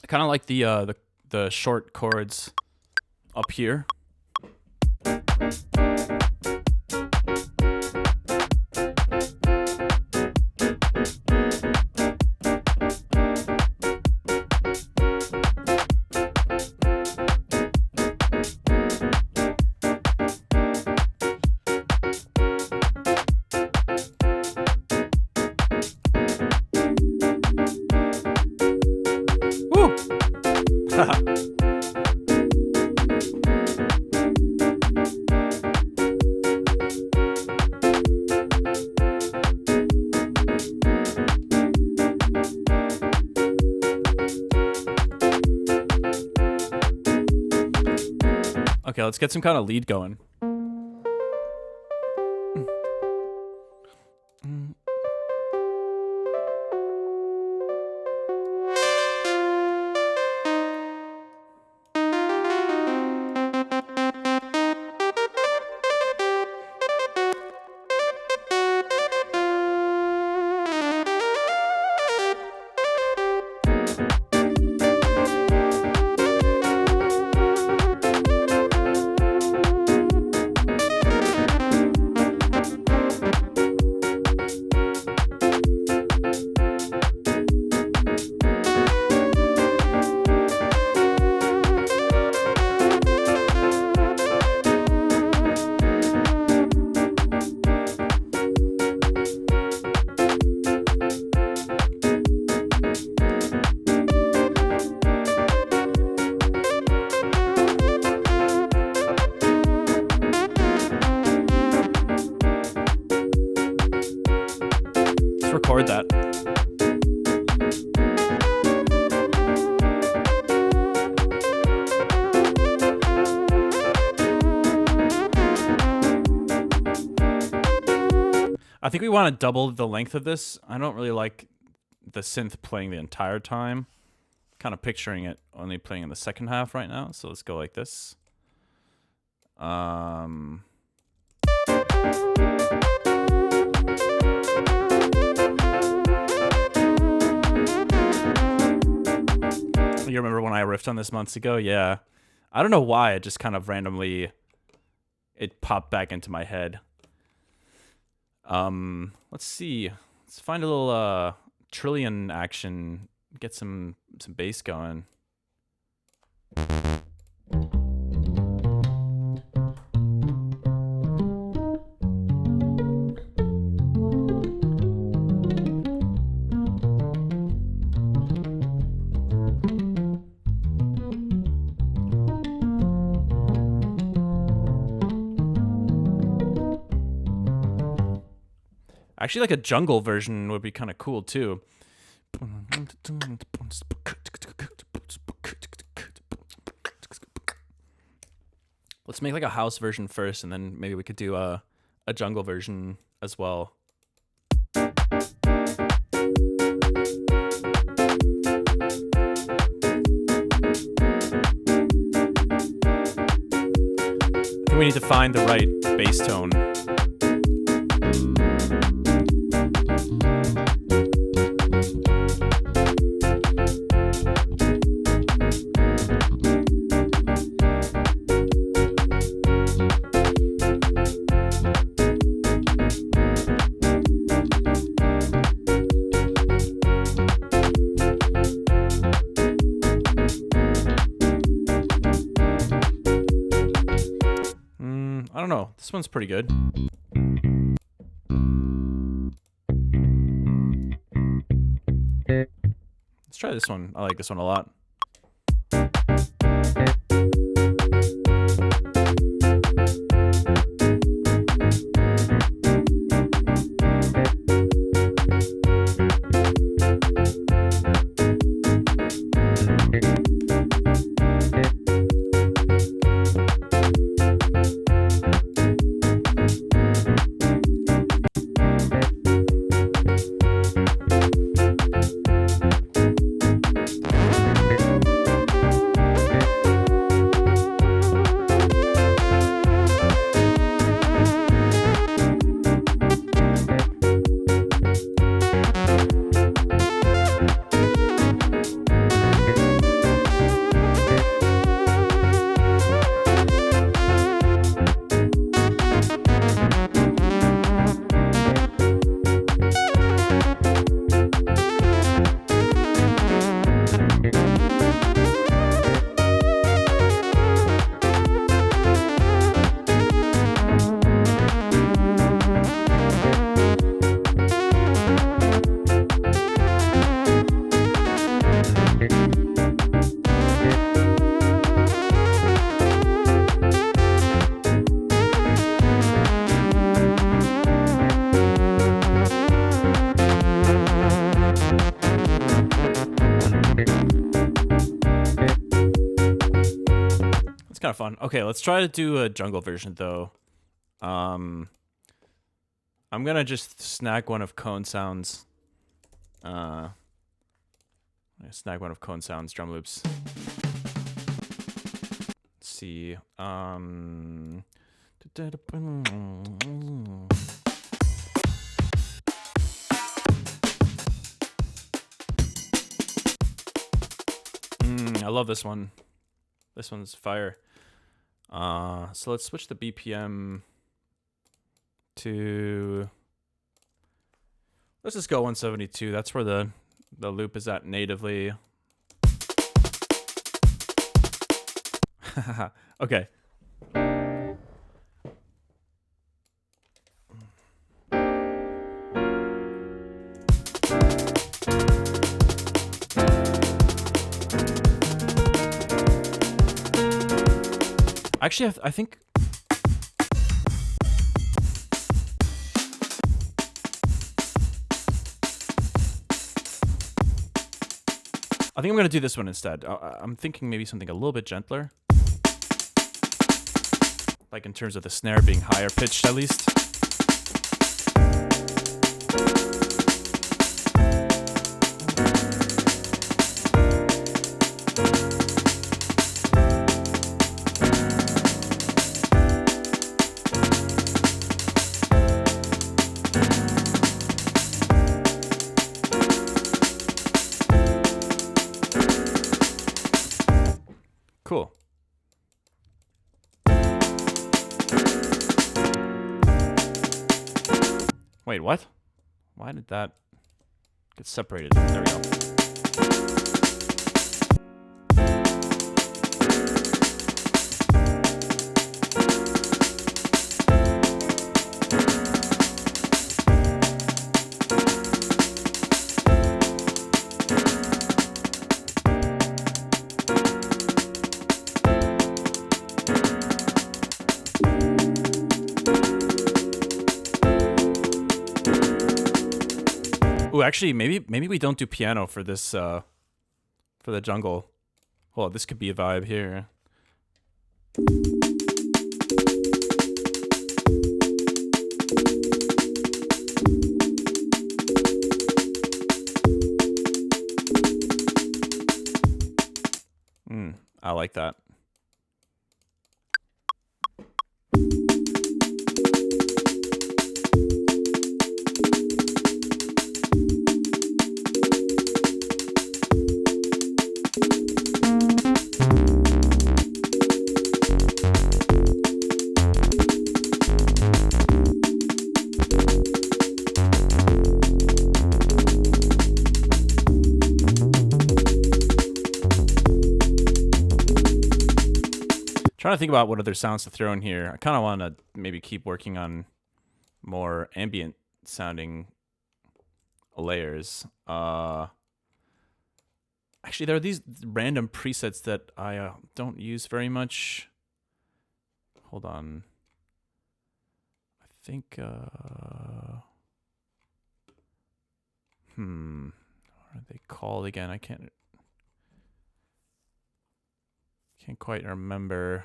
Kind of like the short chords up here. Okay, let's get some kind of lead going. Record that. I think we want to double the length of this. I don't really like the synth playing the entire time. Kind of picturing it only playing in the second half right now. So let's go like this. You remember when I riffed on this months ago? Yeah. I don't know why. It just kind of randomly, it popped back into my head. Let's see. Let's find a little trillion action. Get some bass going. Actually, like a jungle version would be kind of cool too. Let's make like a house version first, and then maybe we could do a jungle version as well. I think we need to find the right bass tone. I don't know. This one's pretty good. Let's try this one. I like this one a lot. Kind of fun. Okay, let's try to do a jungle version though. I'm gonna just snag one of Cone Sounds. Snag one of Cone Sounds drum loops. Let's see. I love this one. This one's fire. So let's switch the BPM to, let's just go 172. That's where the loop is at natively. Okay. Actually, I think I'm gonna do this one instead. I'm thinking maybe something a little bit gentler, like in terms of the snare being higher pitched at least. Cool. Wait, what? Why did that get separated? There we go. Ooh, actually, maybe we don't do piano for this for the jungle. Well, this could be a vibe here. I like that. Trying to think about what other sounds to throw in here. I kind of want to maybe keep working on more ambient sounding layers. Actually, there are these random presets that I don't use very much. Hold on. I think, what are they called again? I can't quite remember.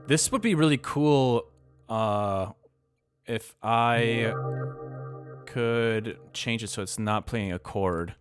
This would be really cool if I could change it so it's not playing a chord.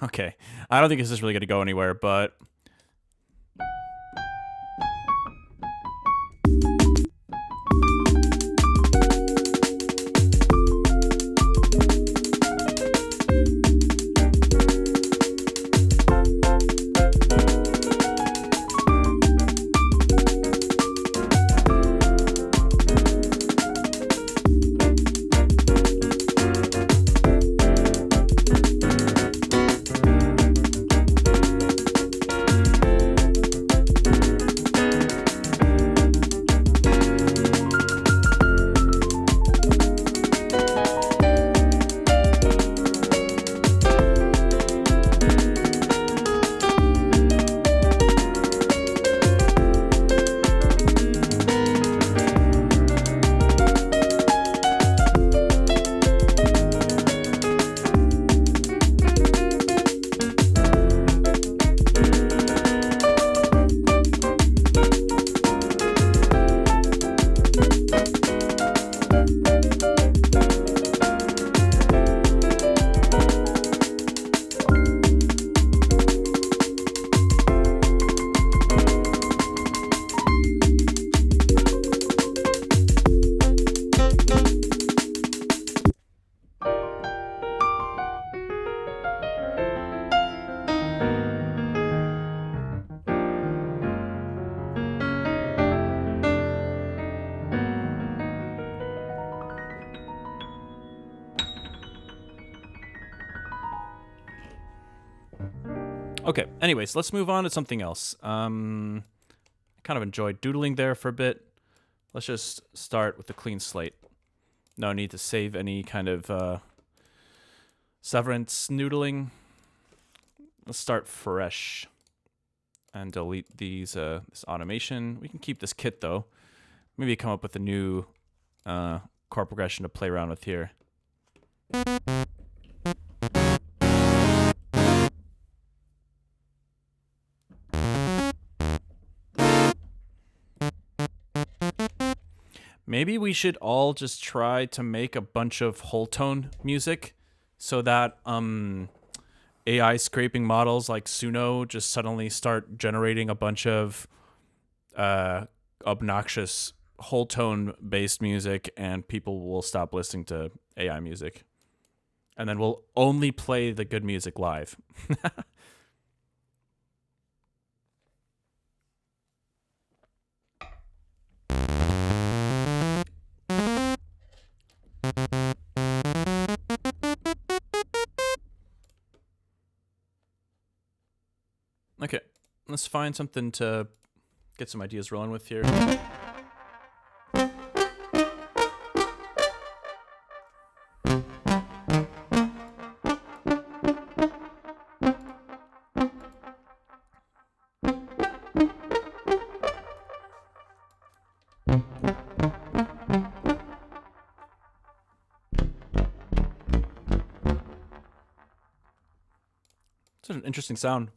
Okay. I don't think this is really going to go anywhere, but... Okay, anyways, let's move on to something else. I kind of enjoyed doodling there for a bit. Let's just start with a clean slate. No need to save any kind of severance noodling. Let's start fresh and delete these this automation. We can keep this kit though. Maybe come up with a new chord progression to play around with here. Maybe we should all just try to make a bunch of whole tone music so that AI scraping models like Suno just suddenly start generating a bunch of obnoxious whole tone based music, and people will stop listening to AI music. And then we'll only play the good music live. Okay, let's find something to get some ideas rolling with here. It's an interesting sound.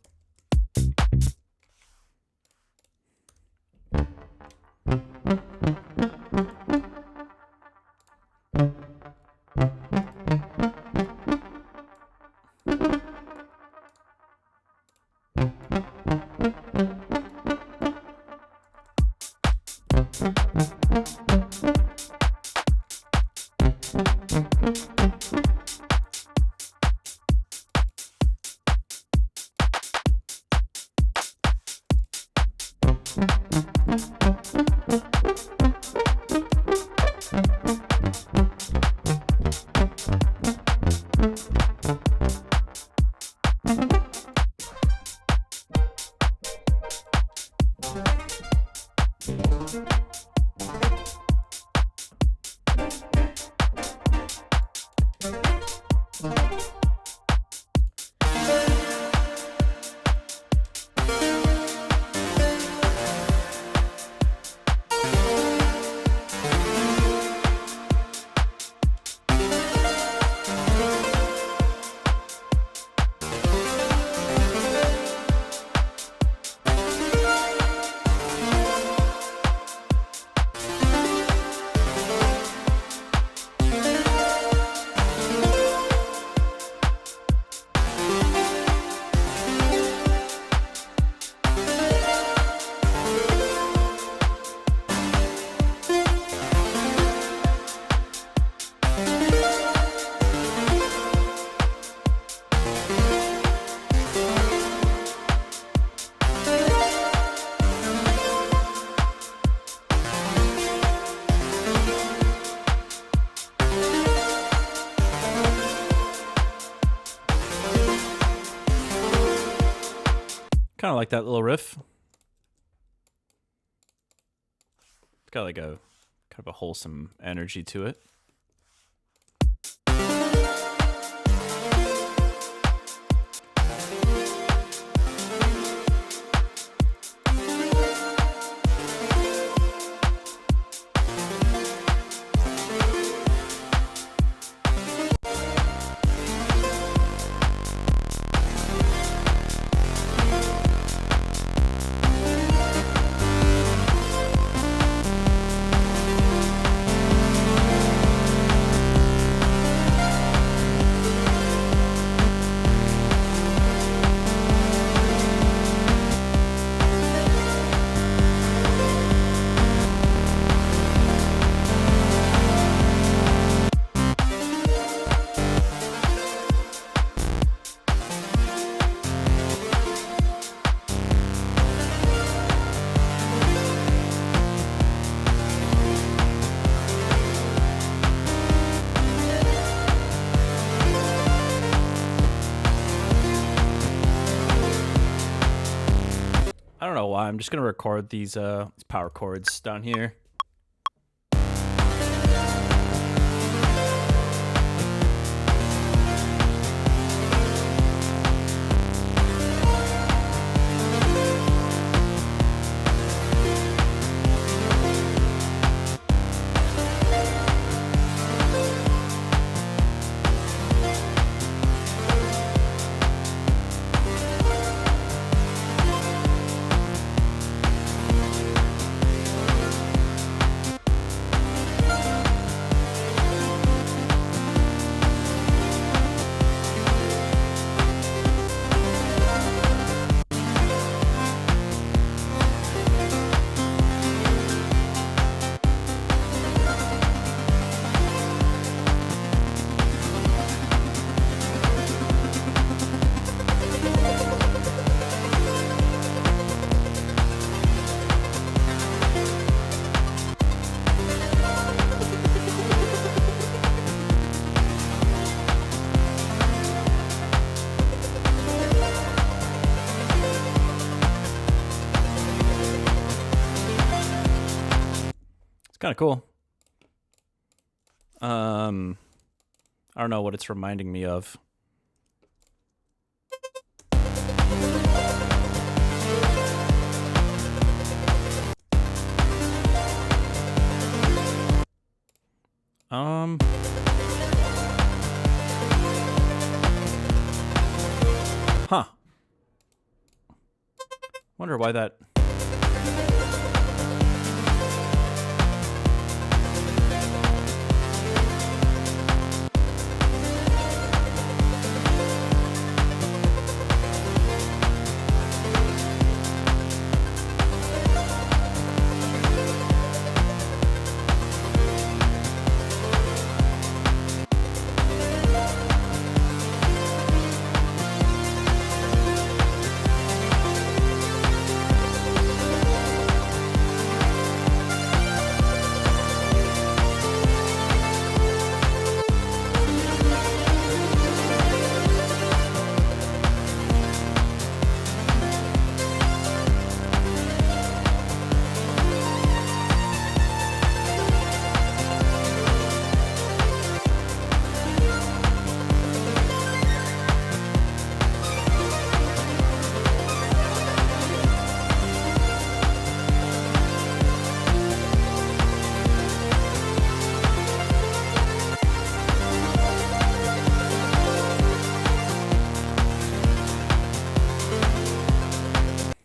Kind of like that little riff. It's got like a kind of a wholesome energy to it. I don't know why. I'm just gonna record these power chords down here. kind of cool. I don't know what it's reminding me of. Huh. Wonder why that...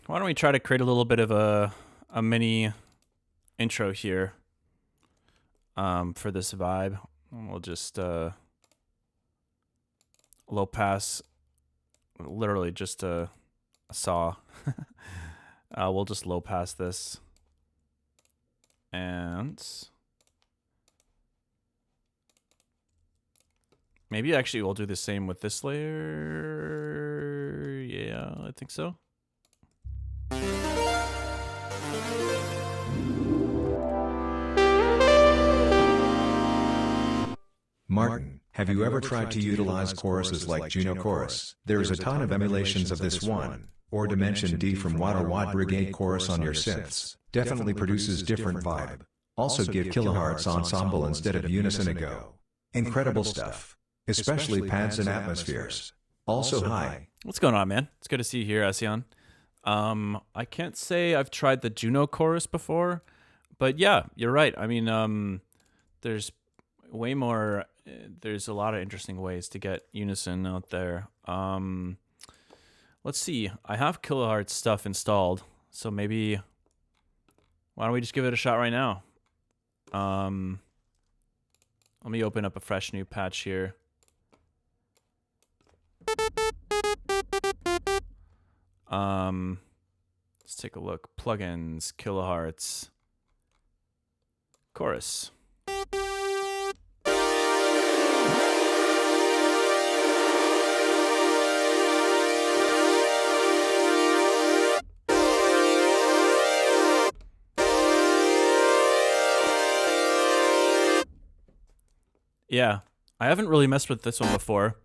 Why don't we try to create a little bit of a mini intro here for this vibe. We'll just low pass, literally just a saw. We'll just low pass this. And maybe actually we'll do the same with this layer. Yeah, I think so. Martin, have you ever tried to utilize choruses like Juno Chorus? There is a ton of emulations of this one, or Dimension D from Watt Brigade Chorus on your synths. Definitely produces different vibe. Also give kilohertz ensemble instead of unison a go. Incredible stuff. Especially pads and atmospheres. Also hi. What's going on, man? It's good to see you here, Asian. I can't say I've tried the Juno Chorus before, but yeah, you're right. I mean, there's way more... There's a lot of interesting ways to get unison out there. Let's see. I have kilohertz stuff installed, so maybe why don't we just give it a shot right now? Let me open up a fresh new patch here. Let's take a look. Plugins, kilohertz, chorus. Yeah, I haven't really messed with this one before.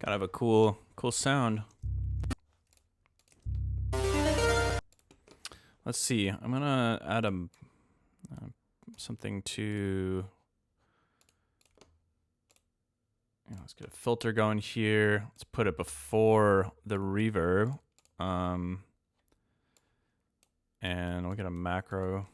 Kind of a cool sound. Let's see. I'm gonna add something to. Let's get a filter going here. Let's put it before the reverb, and we'll get a macro.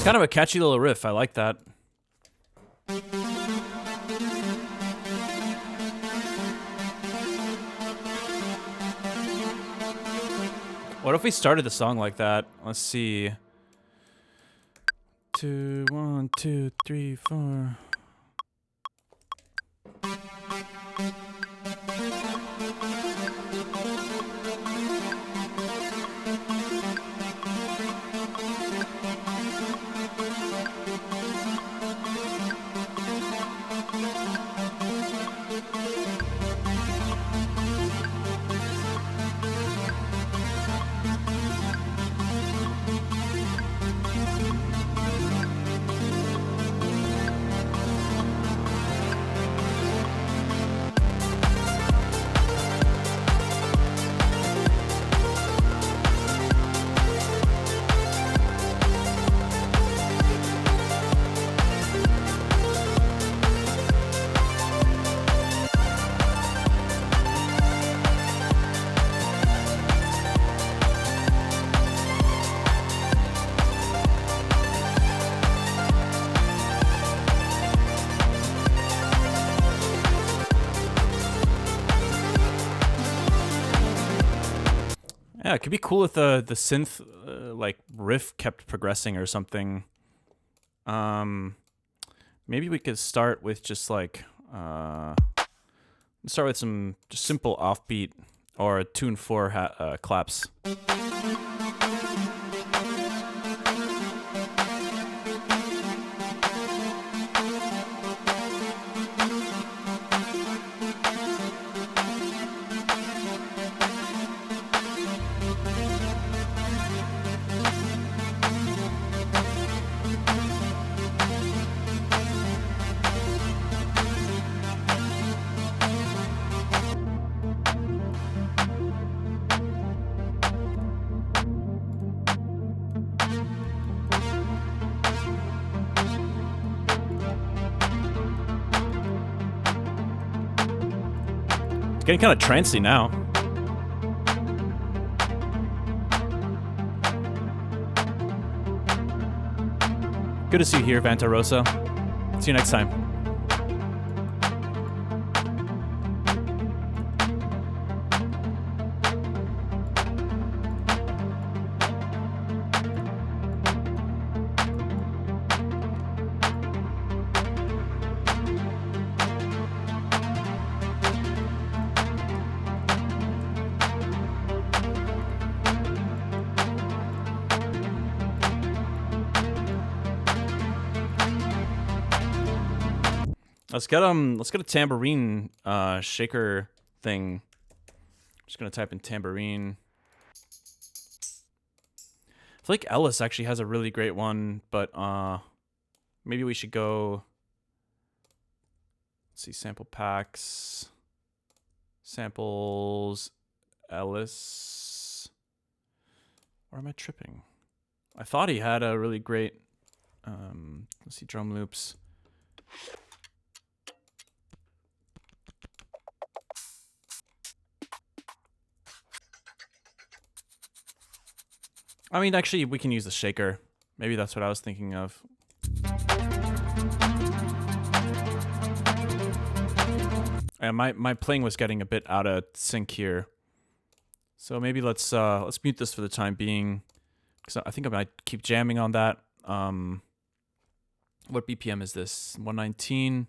Kind of a catchy little riff. I like that. What if we started the song like that? Let's see. 2, 1, 2, 3, 4. Yeah, it could be cool if the synth like riff kept progressing or something. Maybe we could start with just like start with some just simple offbeat or tune 4 claps. Getting kind of trancey now. Good to see you here, Vanta Rosa. See you next time. Let's get a tambourine shaker thing. I'm just gonna type in tambourine. I feel like Ellis actually has a really great one, but maybe we should go. Let's see, sample packs, samples, Ellis. Or am I tripping? I thought he had a really great. Let's see, drum loops. I mean, actually, we can use the shaker. Maybe that's what I was thinking of. And my playing was getting a bit out of sync here, so maybe let's mute this for the time being, because I think I might keep jamming on that. What BPM is this? 119.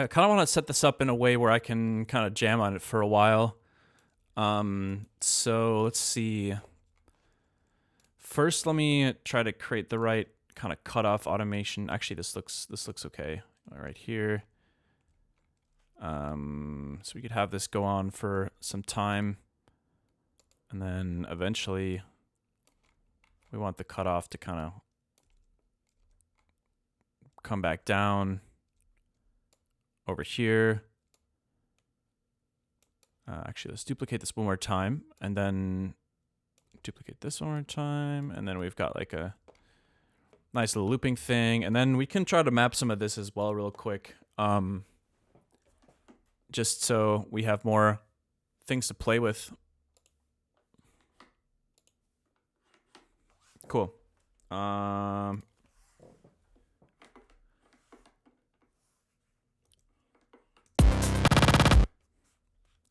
I kind of want to set this up in a way where I can kind of jam on it for a while. So let's see. First, let me try to create the right kind of cutoff automation. Actually, this looks okay. All right here. So we could have this go on for some time, and then eventually we want the cutoff to kind of come back down over here. Actually, let's duplicate this one more time, and then duplicate this one more time, and then we've got like a nice little looping thing, and then we can try to map some of this as well real quick, just so we have more things to play with. Cool.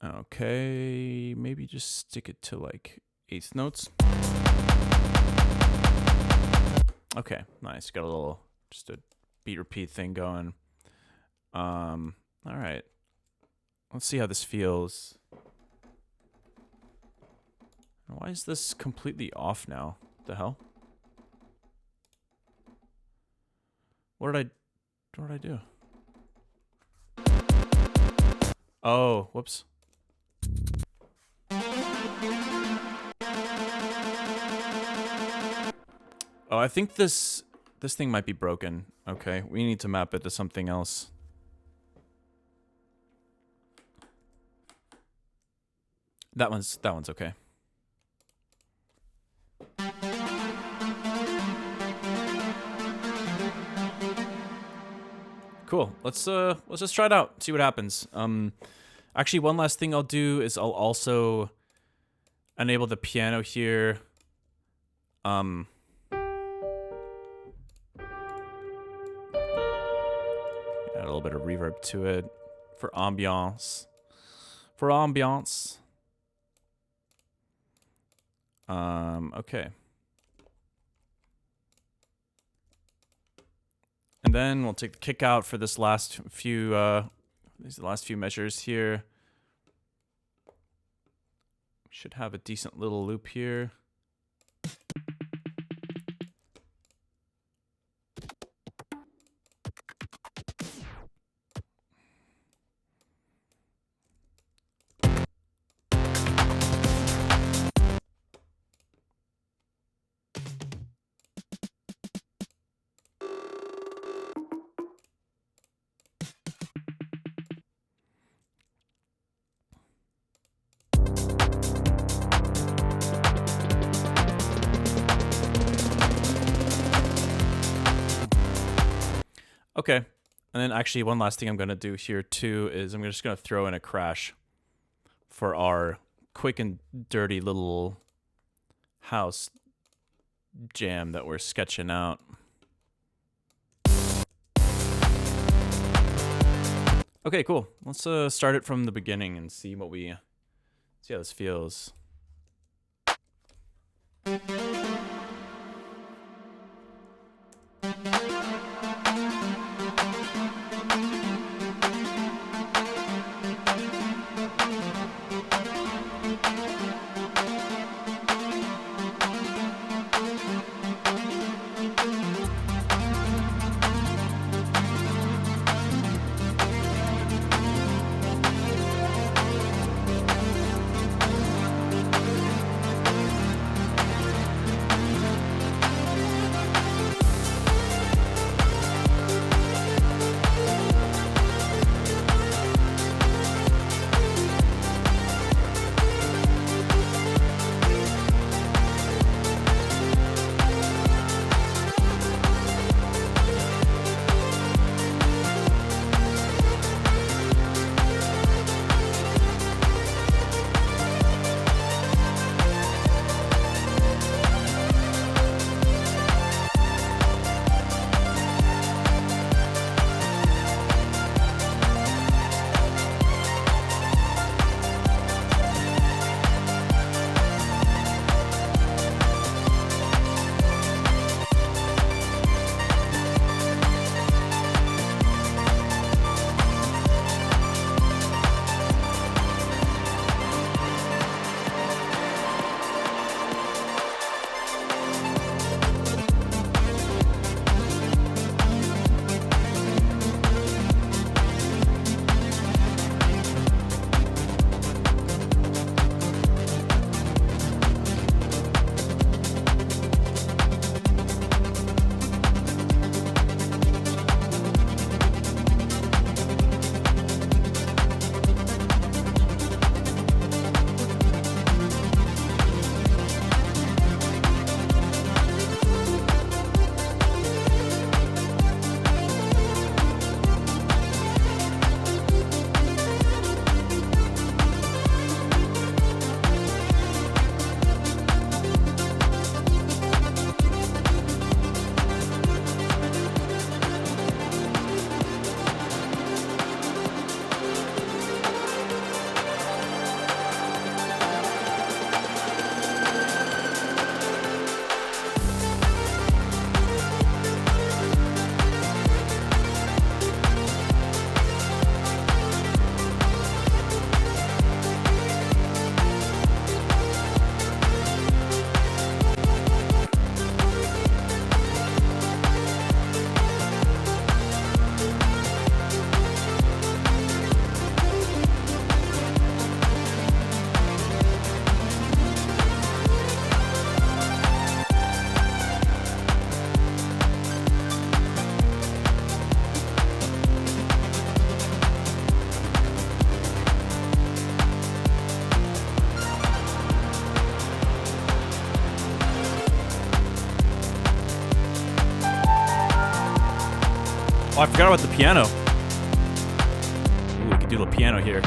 Okay, maybe just stick it to like eighth notes. Okay, nice. Got a little, just a beat repeat thing going. All right. Let's see how this feels. Why is this completely off now? What the hell? What did I do? Oh, whoops. Oh, I think this thing might be broken. Okay, we need to map it to something else. That one's okay. Cool. Let's just try it out. See what happens. Actually, one last thing I'll do is I'll also enable the piano here. Add a little bit of reverb to it for ambiance. Okay. And then we'll take the kick out for this last few these are the last few measures here. We should have a decent little loop here. Okay, and then actually one last thing I'm going to do here too is I'm just going to throw in a crash for our quick and dirty little house jam that we're sketching out. Okay, cool. Let's start it from the beginning and see how this feels. I forgot about the piano. Ooh, we could do the piano here.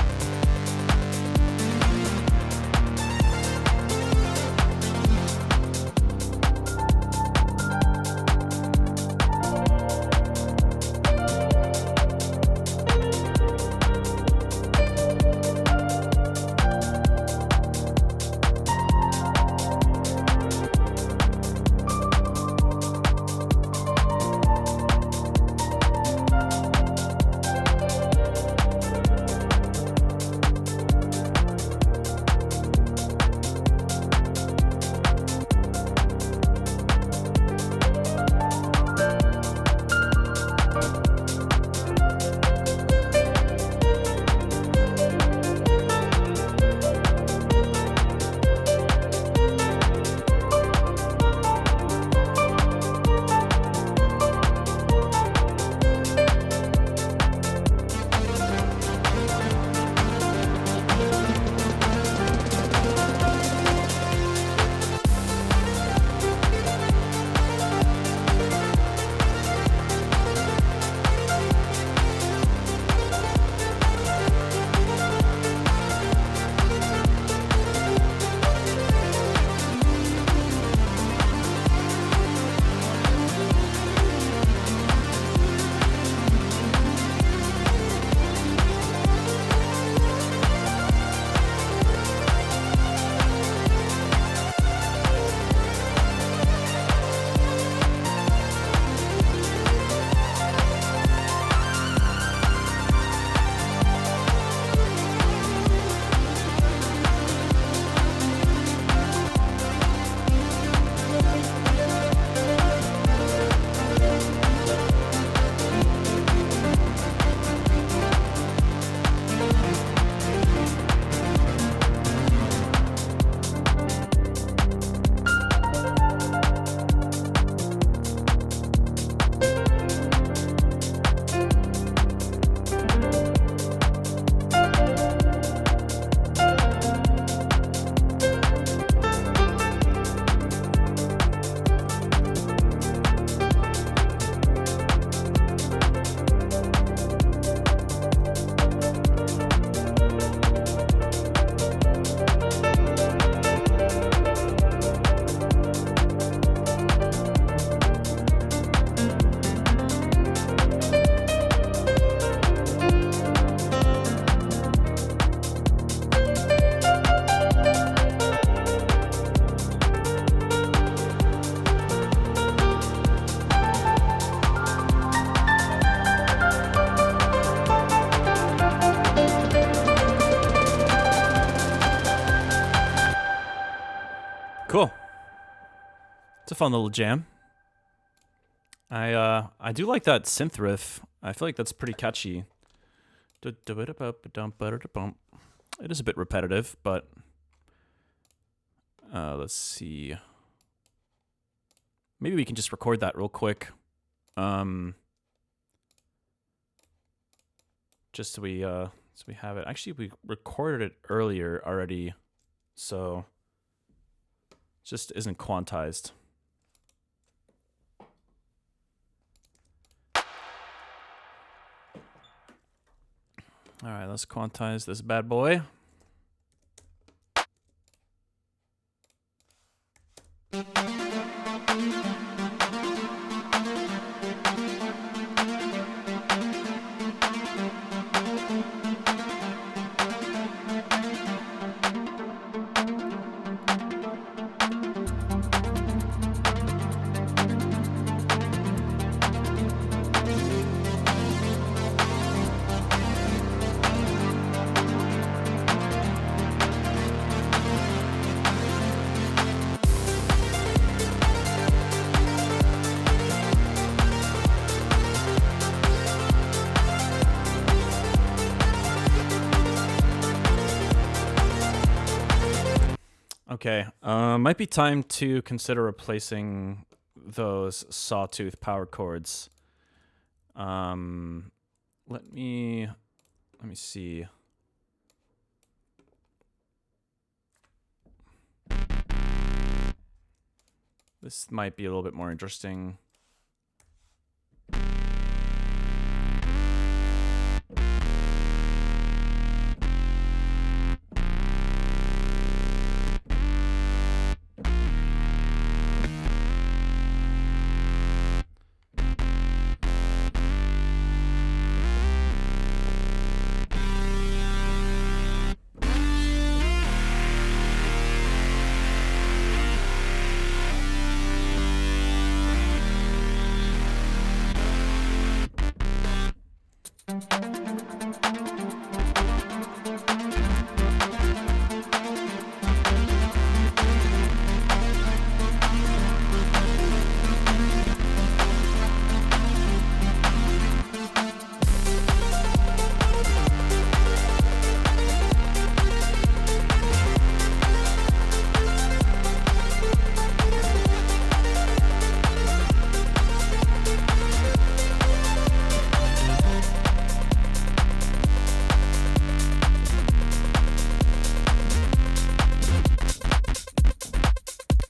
Cool. It's a fun little jam. I do like that synth riff. I feel like that's pretty catchy. It is a bit repetitive, but let's see. Maybe we can just record that real quick. Just so we have it. Actually, we recorded it earlier already, so it just isn't quantized. All right, let's quantize this bad boy. Okay, might be time to consider replacing those sawtooth power cords. Let me see. This might be a little bit more interesting.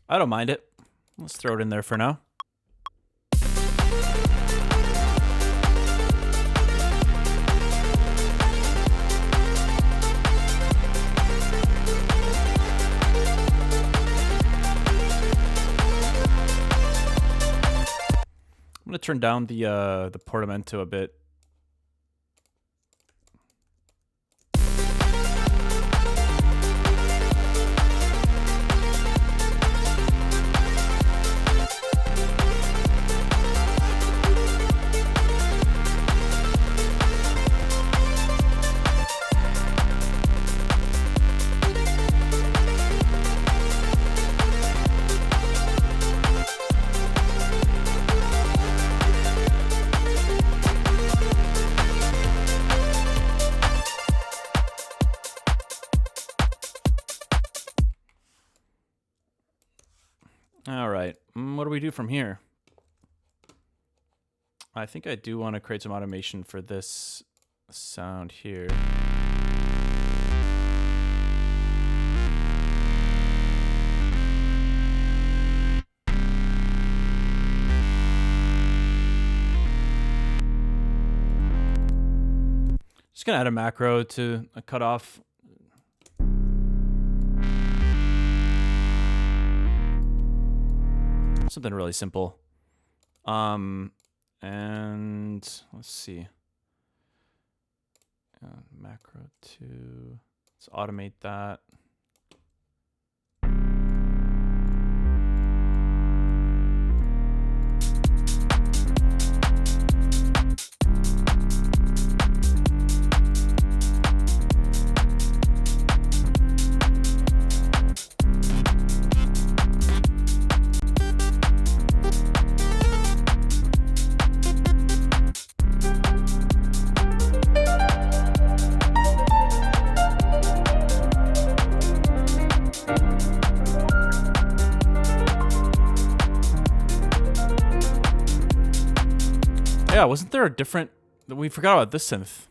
I don't mind it. Let's throw it in there for now. I'm gonna turn down the portamento a bit. All right, what do we do from here? I think I do want to create some automation for this sound here. Just gonna add a macro to cut off. Something really simple. And let's see. Macro 2. Let's automate that. Yeah, wasn't there a different... We forgot about this synth.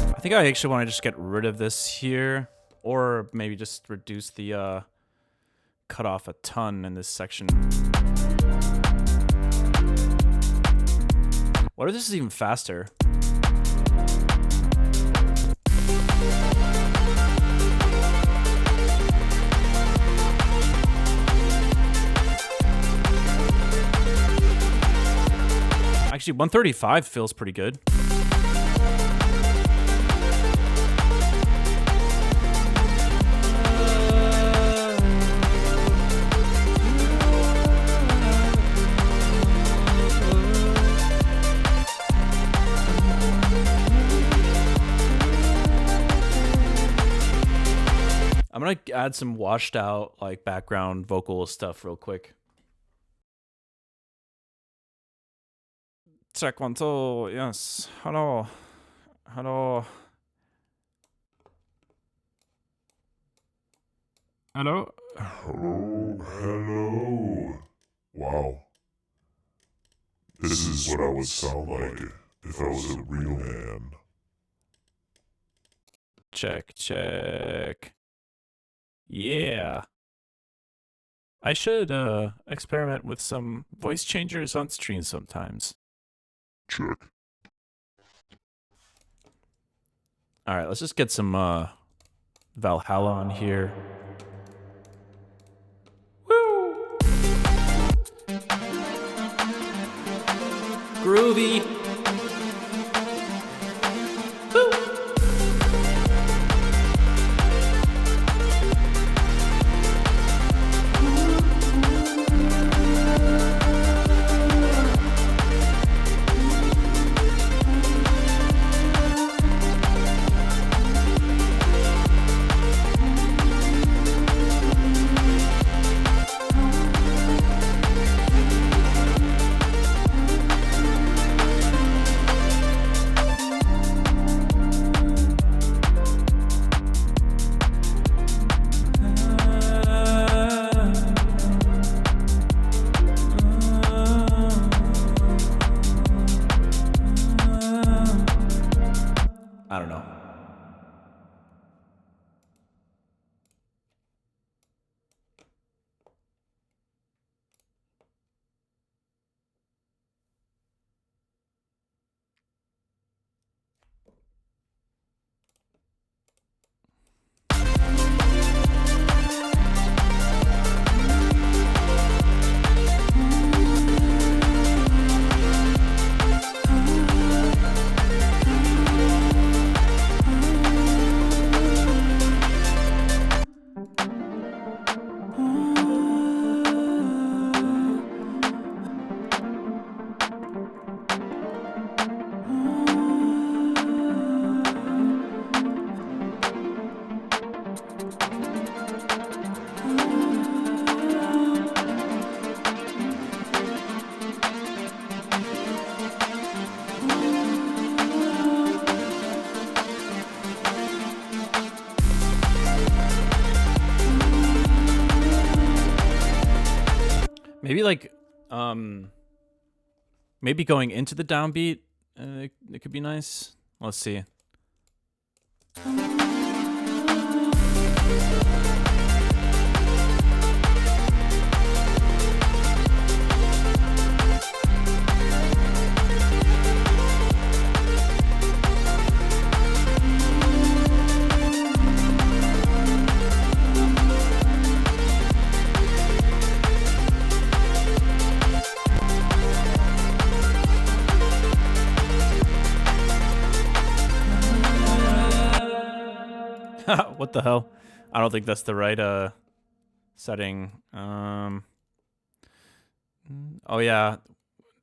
I think I actually want to just get rid of this here, or maybe just reduce the cutoff a ton in this section. What if this is even faster? Actually, Actually, 135 feels pretty good. I'm gonna add some washed out like background vocal stuff real quick. Check 1 2. Yes. Hello. Hello. Hello. Hello, hello. Wow. This is what I would sound like if I was a real man. Check, check. Yeah. I should experiment with some voice changers on stream sometimes. Check. All right, let's just get some Valhalla on here. Woo! Groovy. Woo! I don't know. Maybe like, maybe going into the downbeat, it could be nice. Let's see. What the hell? I don't think that's the right setting. Oh yeah,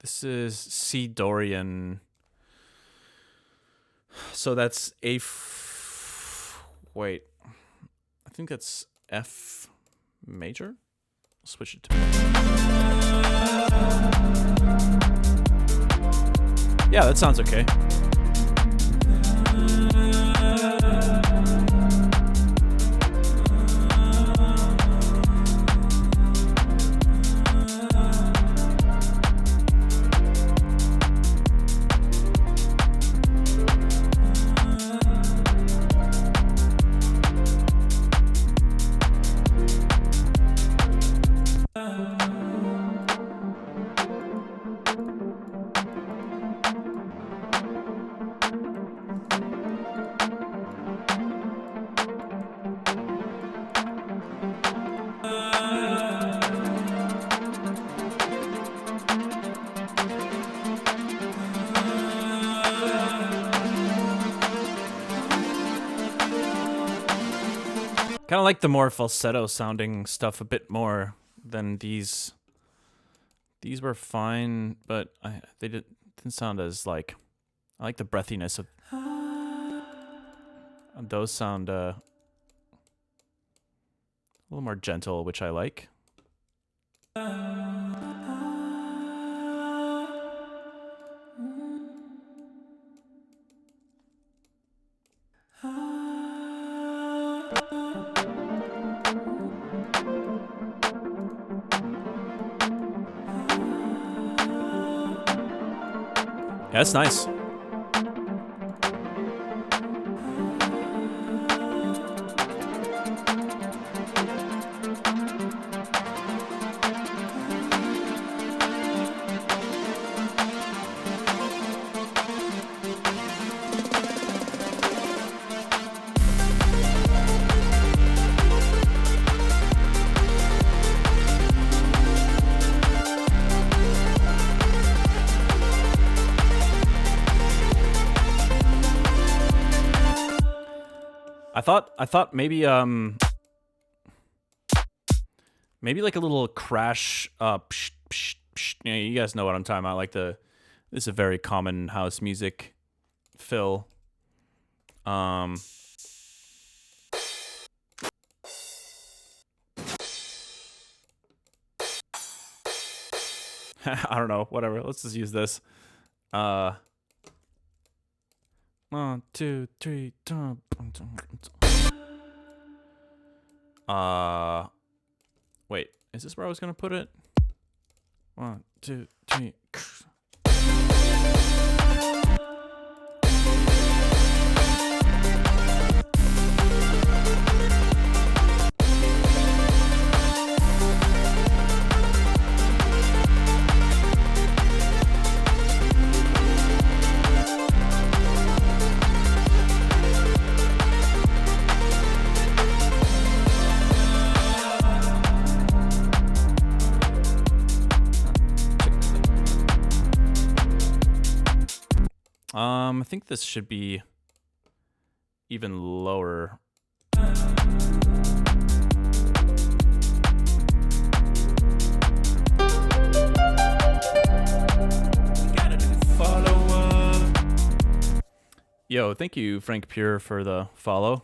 this is C Dorian. So that's wait, I think that's F major. I'll switch it to. Yeah, that sounds okay. Kind of like the more falsetto sounding stuff a bit more than these. These were fine, but they didn't sound as like. I like the breathiness of those. Sound a little more gentle, which I like. Yeah, that's nice. I thought maybe maybe like a little crash psh, psh, psh. Yeah, you guys know what I'm talking about. Like this is a very common house music fill. I don't know, whatever. Let's just use this. 1, 2, 3. Wait, is this where I was gonna put it? 1, 2, 3. I think this should be even lower. Yo, thank you, Frank Pure, for the follow.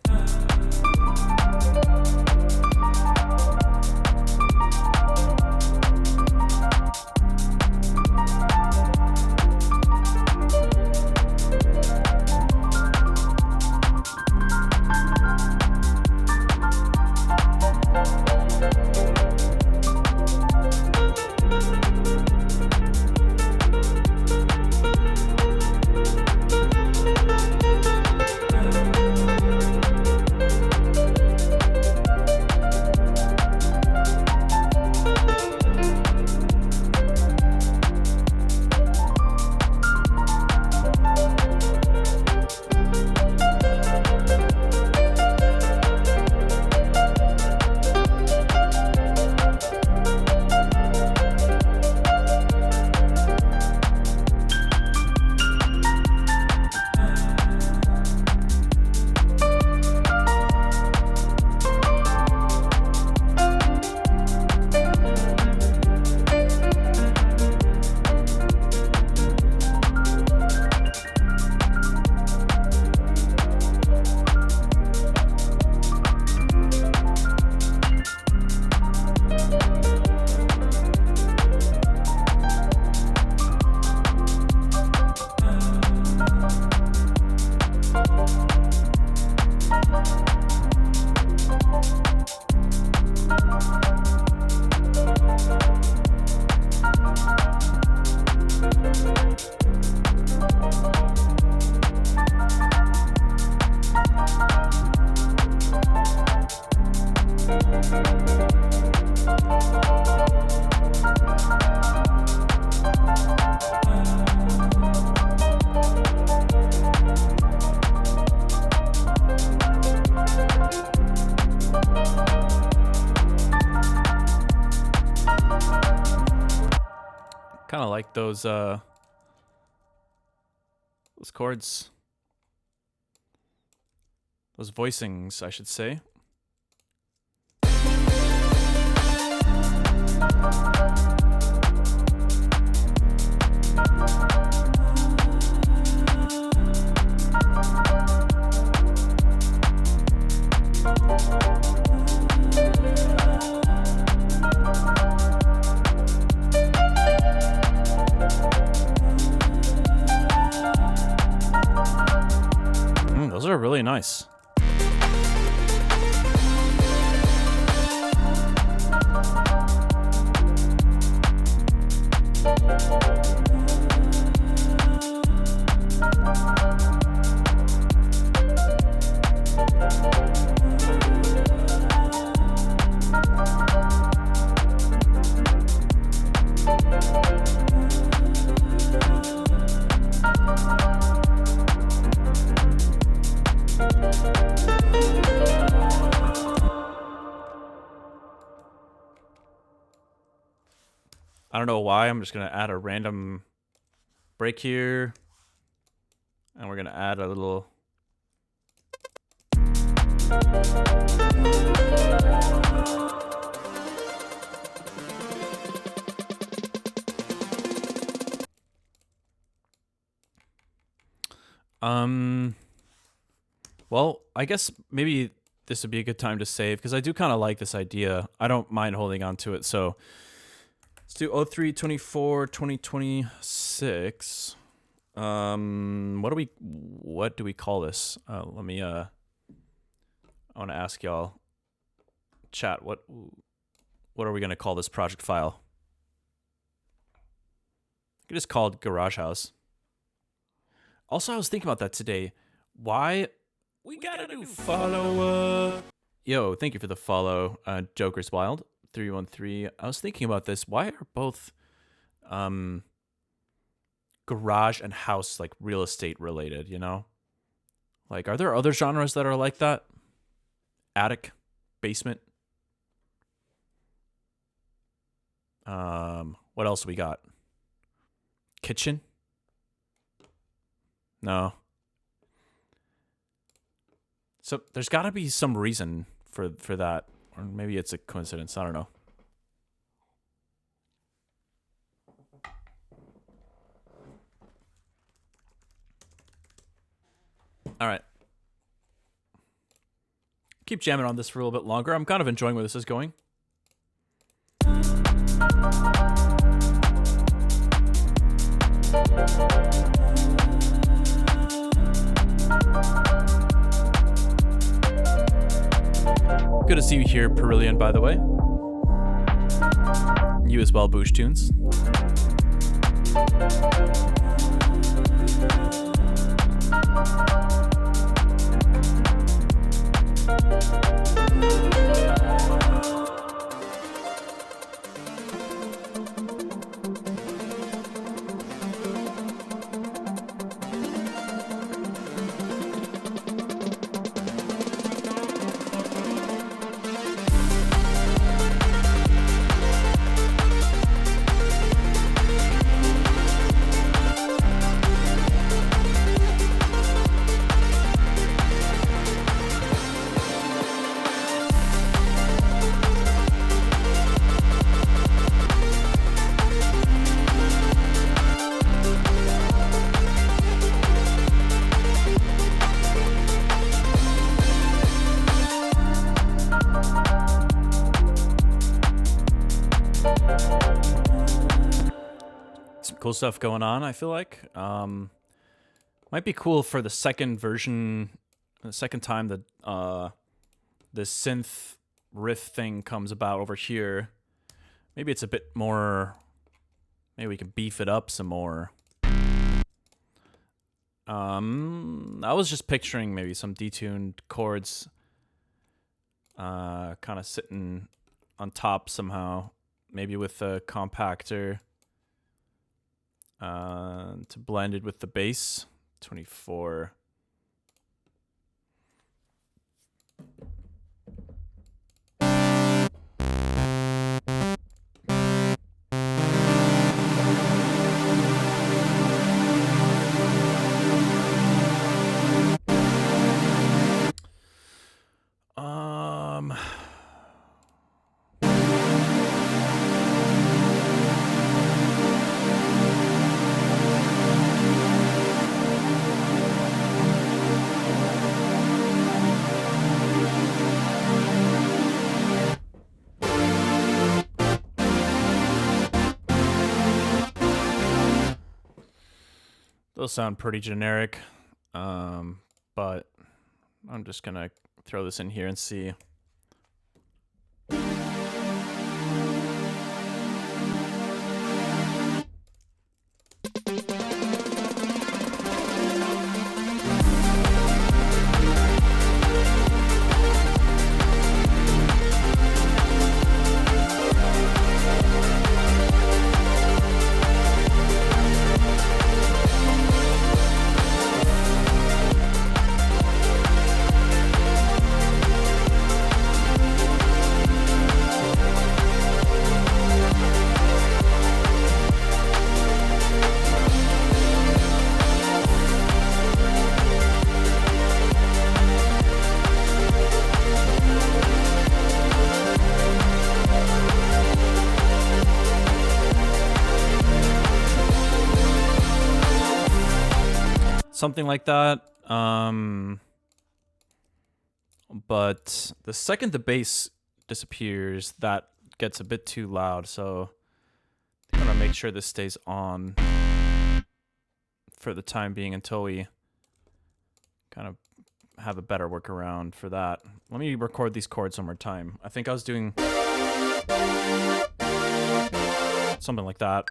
Kind of like those chords, those voicings, I should say. are really nice. I don't know why. I'm just going to add a random break here. And we're going to add a little... Well, I guess maybe this would be a good time to save, because I do kind of like this idea. I don't mind holding on to it, so... Let's do 03/24/2026. What do we call this? Let me I want to ask y'all, chat, what are we going to call this project file? I could just call it Garage House. Also, I was thinking about that today. Why we got a new follower? Yo, thank you for the follow, Joker's Wild 313. I was thinking about this. Why are both garage and house like real estate related, you know? Like, are there other genres that are like that? Attic, basement. What else we got? Kitchen? No. So there's got to be some reason for that, or maybe it's a coincidence. I don't know. All right. Keep jamming on this for a little bit longer. I'm kind of enjoying where this is going. Good to see you here, Perillian, by the way. You as well, Boosh Tunes. Cool stuff going on, I feel like. Might be cool for the second version, the second time that the synth riff thing comes about over here. Maybe it's a bit more, maybe we can beef it up some more. I was just picturing maybe some detuned chords kind of sitting on top somehow, maybe with a compactor. To blend it with the bass. 24. Those sound pretty generic, but I'm just gonna throw this in here and see. Something like that. But the second the bass disappears, that gets a bit too loud, so I'm gonna make sure this stays on for the time being until we kind of have a better workaround for that. Let me record these chords one more time. I think I was doing something like that.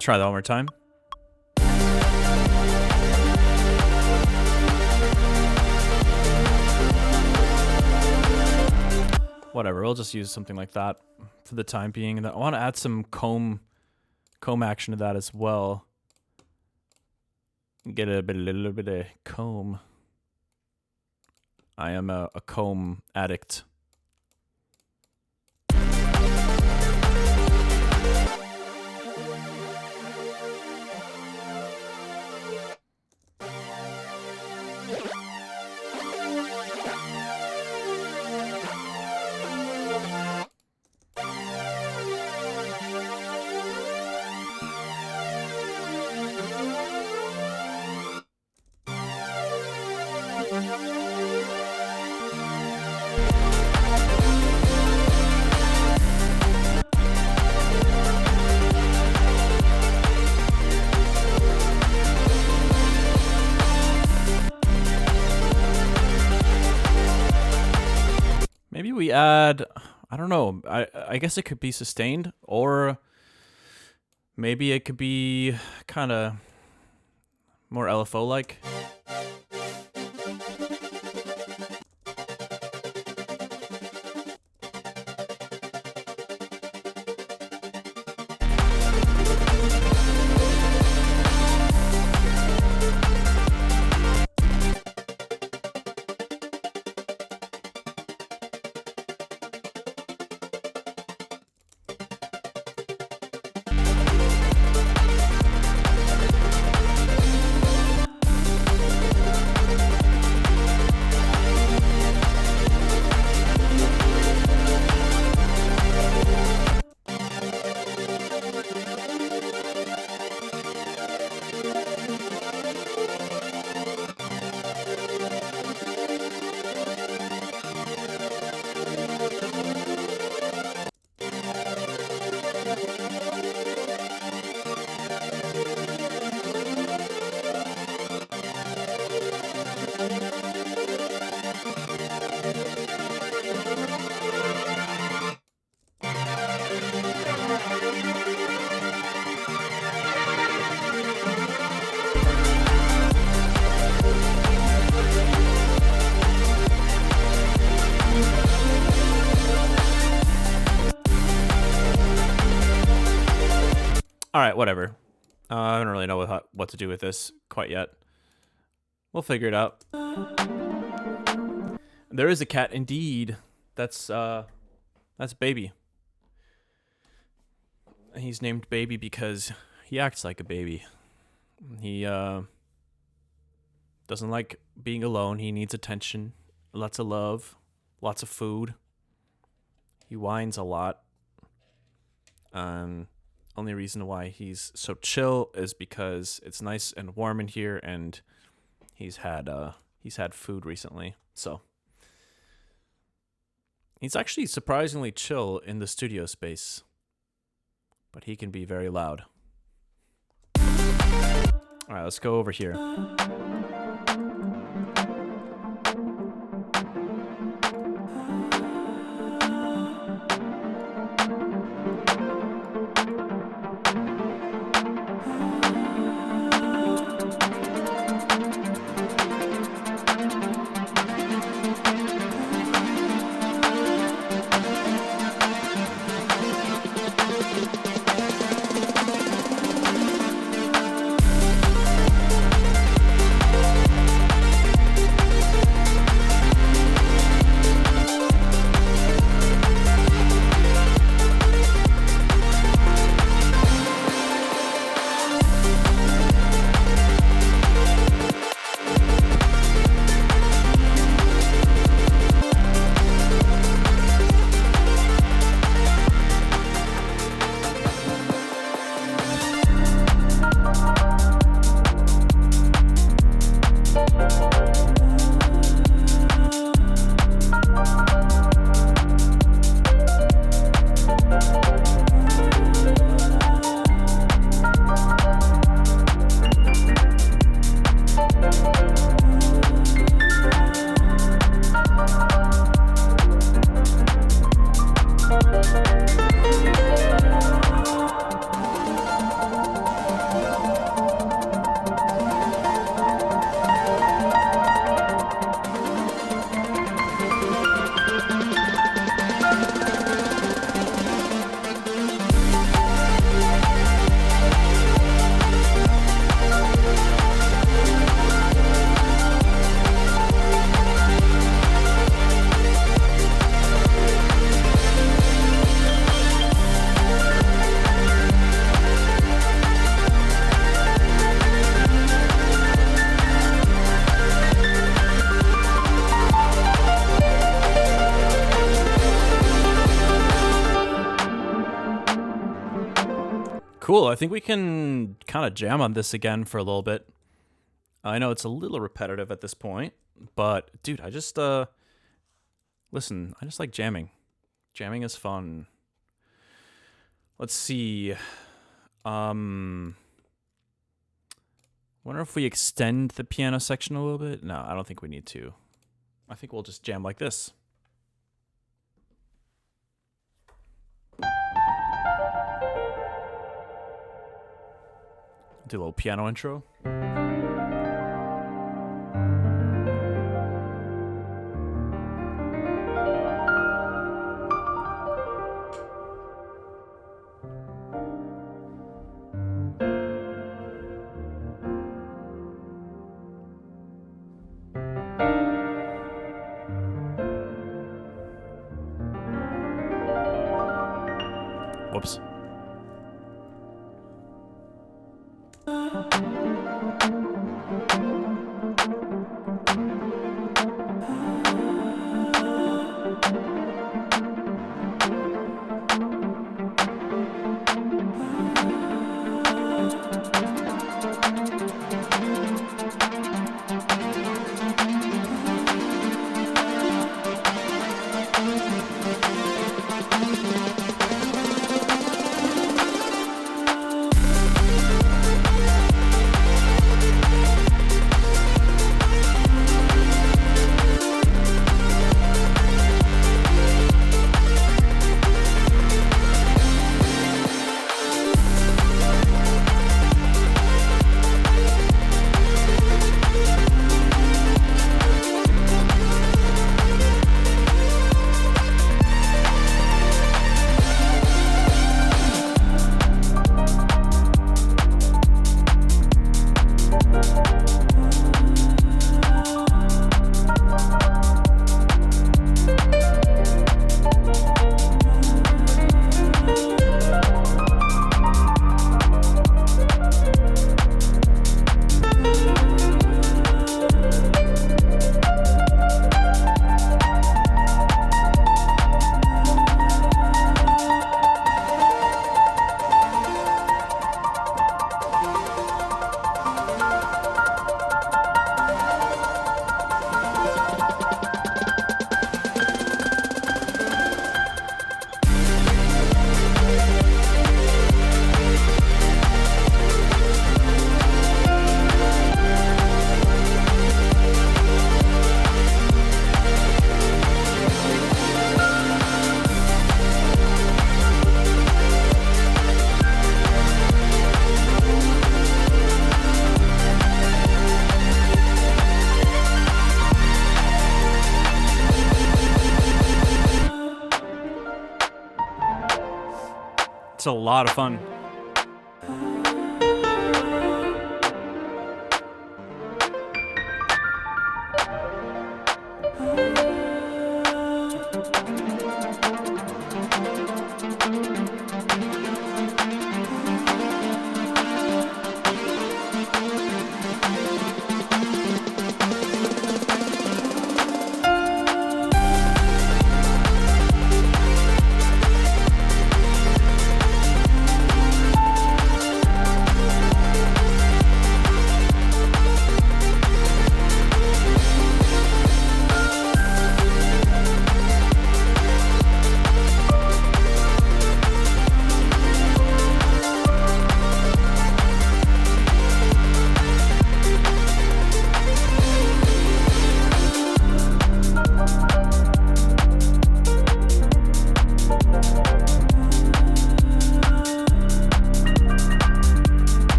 Try that one more time. Whatever, we'll just use something like that for the time being. And I want to add some comb action to that as well. Get a little bit of comb. I am a comb addict. Maybe we add, I don't know, I guess it could be sustained, or maybe it could be kind of more LFO-like. All right, whatever. I don't really know what to do with this quite yet. We'll figure it out. There is a cat, indeed. That's Baby. He's named Baby because he acts like a baby. He doesn't like being alone. He needs attention, lots of love, lots of food. He whines a lot. Only reason why he's so chill is because it's nice and warm in here, and he's had food recently. So He's actually surprisingly chill in the studio space, but he can be very loud. All right, let's go over here. Cool. I think we can kind of jam on this again for a little bit. I know it's a little repetitive at this point, but dude, I just listen, I just like jamming. Jamming is fun. Let's see. Wonder if we extend the piano section a little bit? No, I don't think we need to. I think we'll just jam like this. Do a little piano intro. Whoops. It's a lot of fun.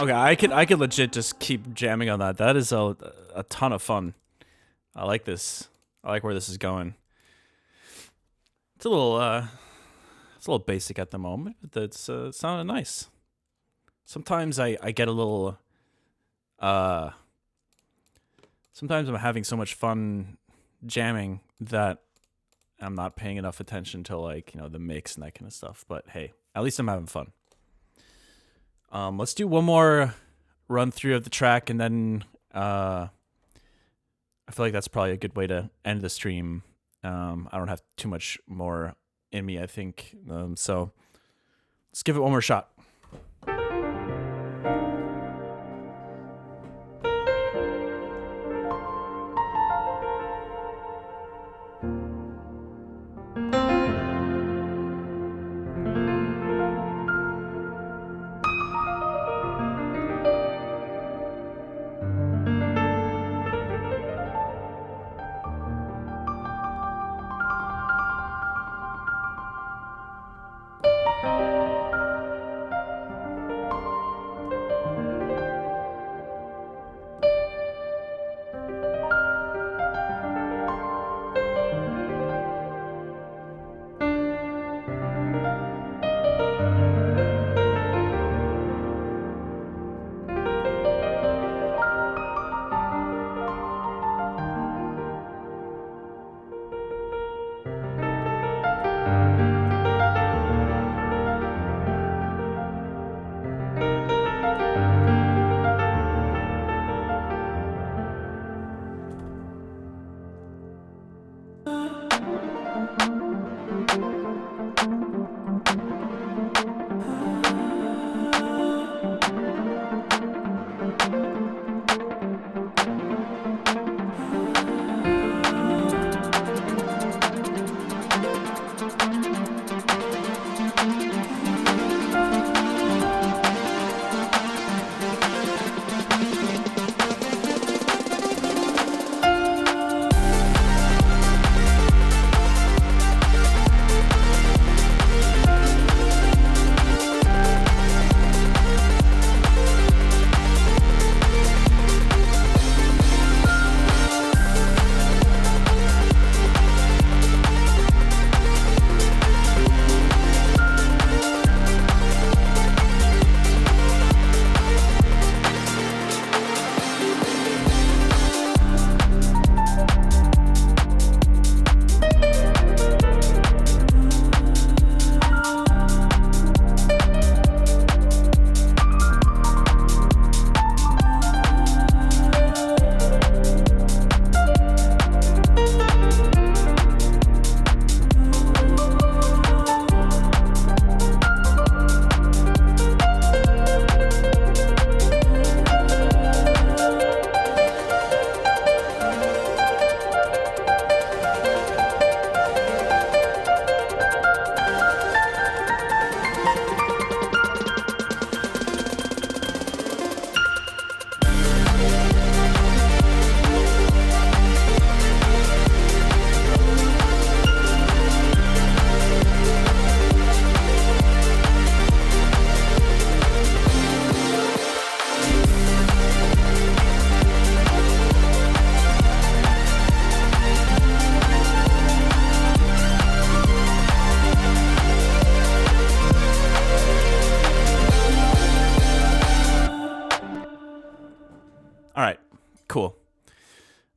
Okay, I could legit just keep jamming on that. That is a ton of fun. I like this. I like where this is going. It's a little basic at the moment, but it's sounding nice. Sometimes I get a little sometimes I'm having so much fun jamming that I'm not paying enough attention to, like, you know, the mix and that kind of stuff. But hey, at least I'm having fun. Let's do one more run through of the track, and then I feel like that's probably a good way to end the stream. I don't have too much more in me, I think. So let's give it one more shot.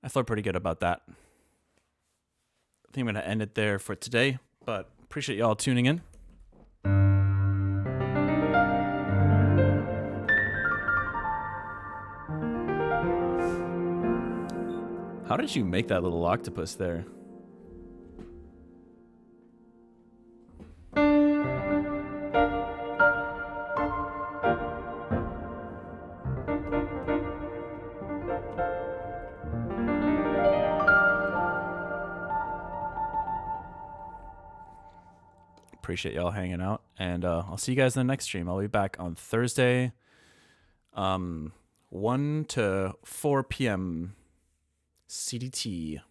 I feel pretty good about that. I think I'm going to end it there for today, but appreciate y'all tuning in. How did you make that little octopus there? Appreciate y'all hanging out, and I'll see you guys in the next stream. I'll be back on Thursday, 1 to 4 p.m. CDT.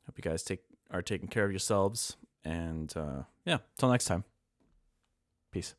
Hope you guys are taking care of yourselves, and yeah, till next time. Peace.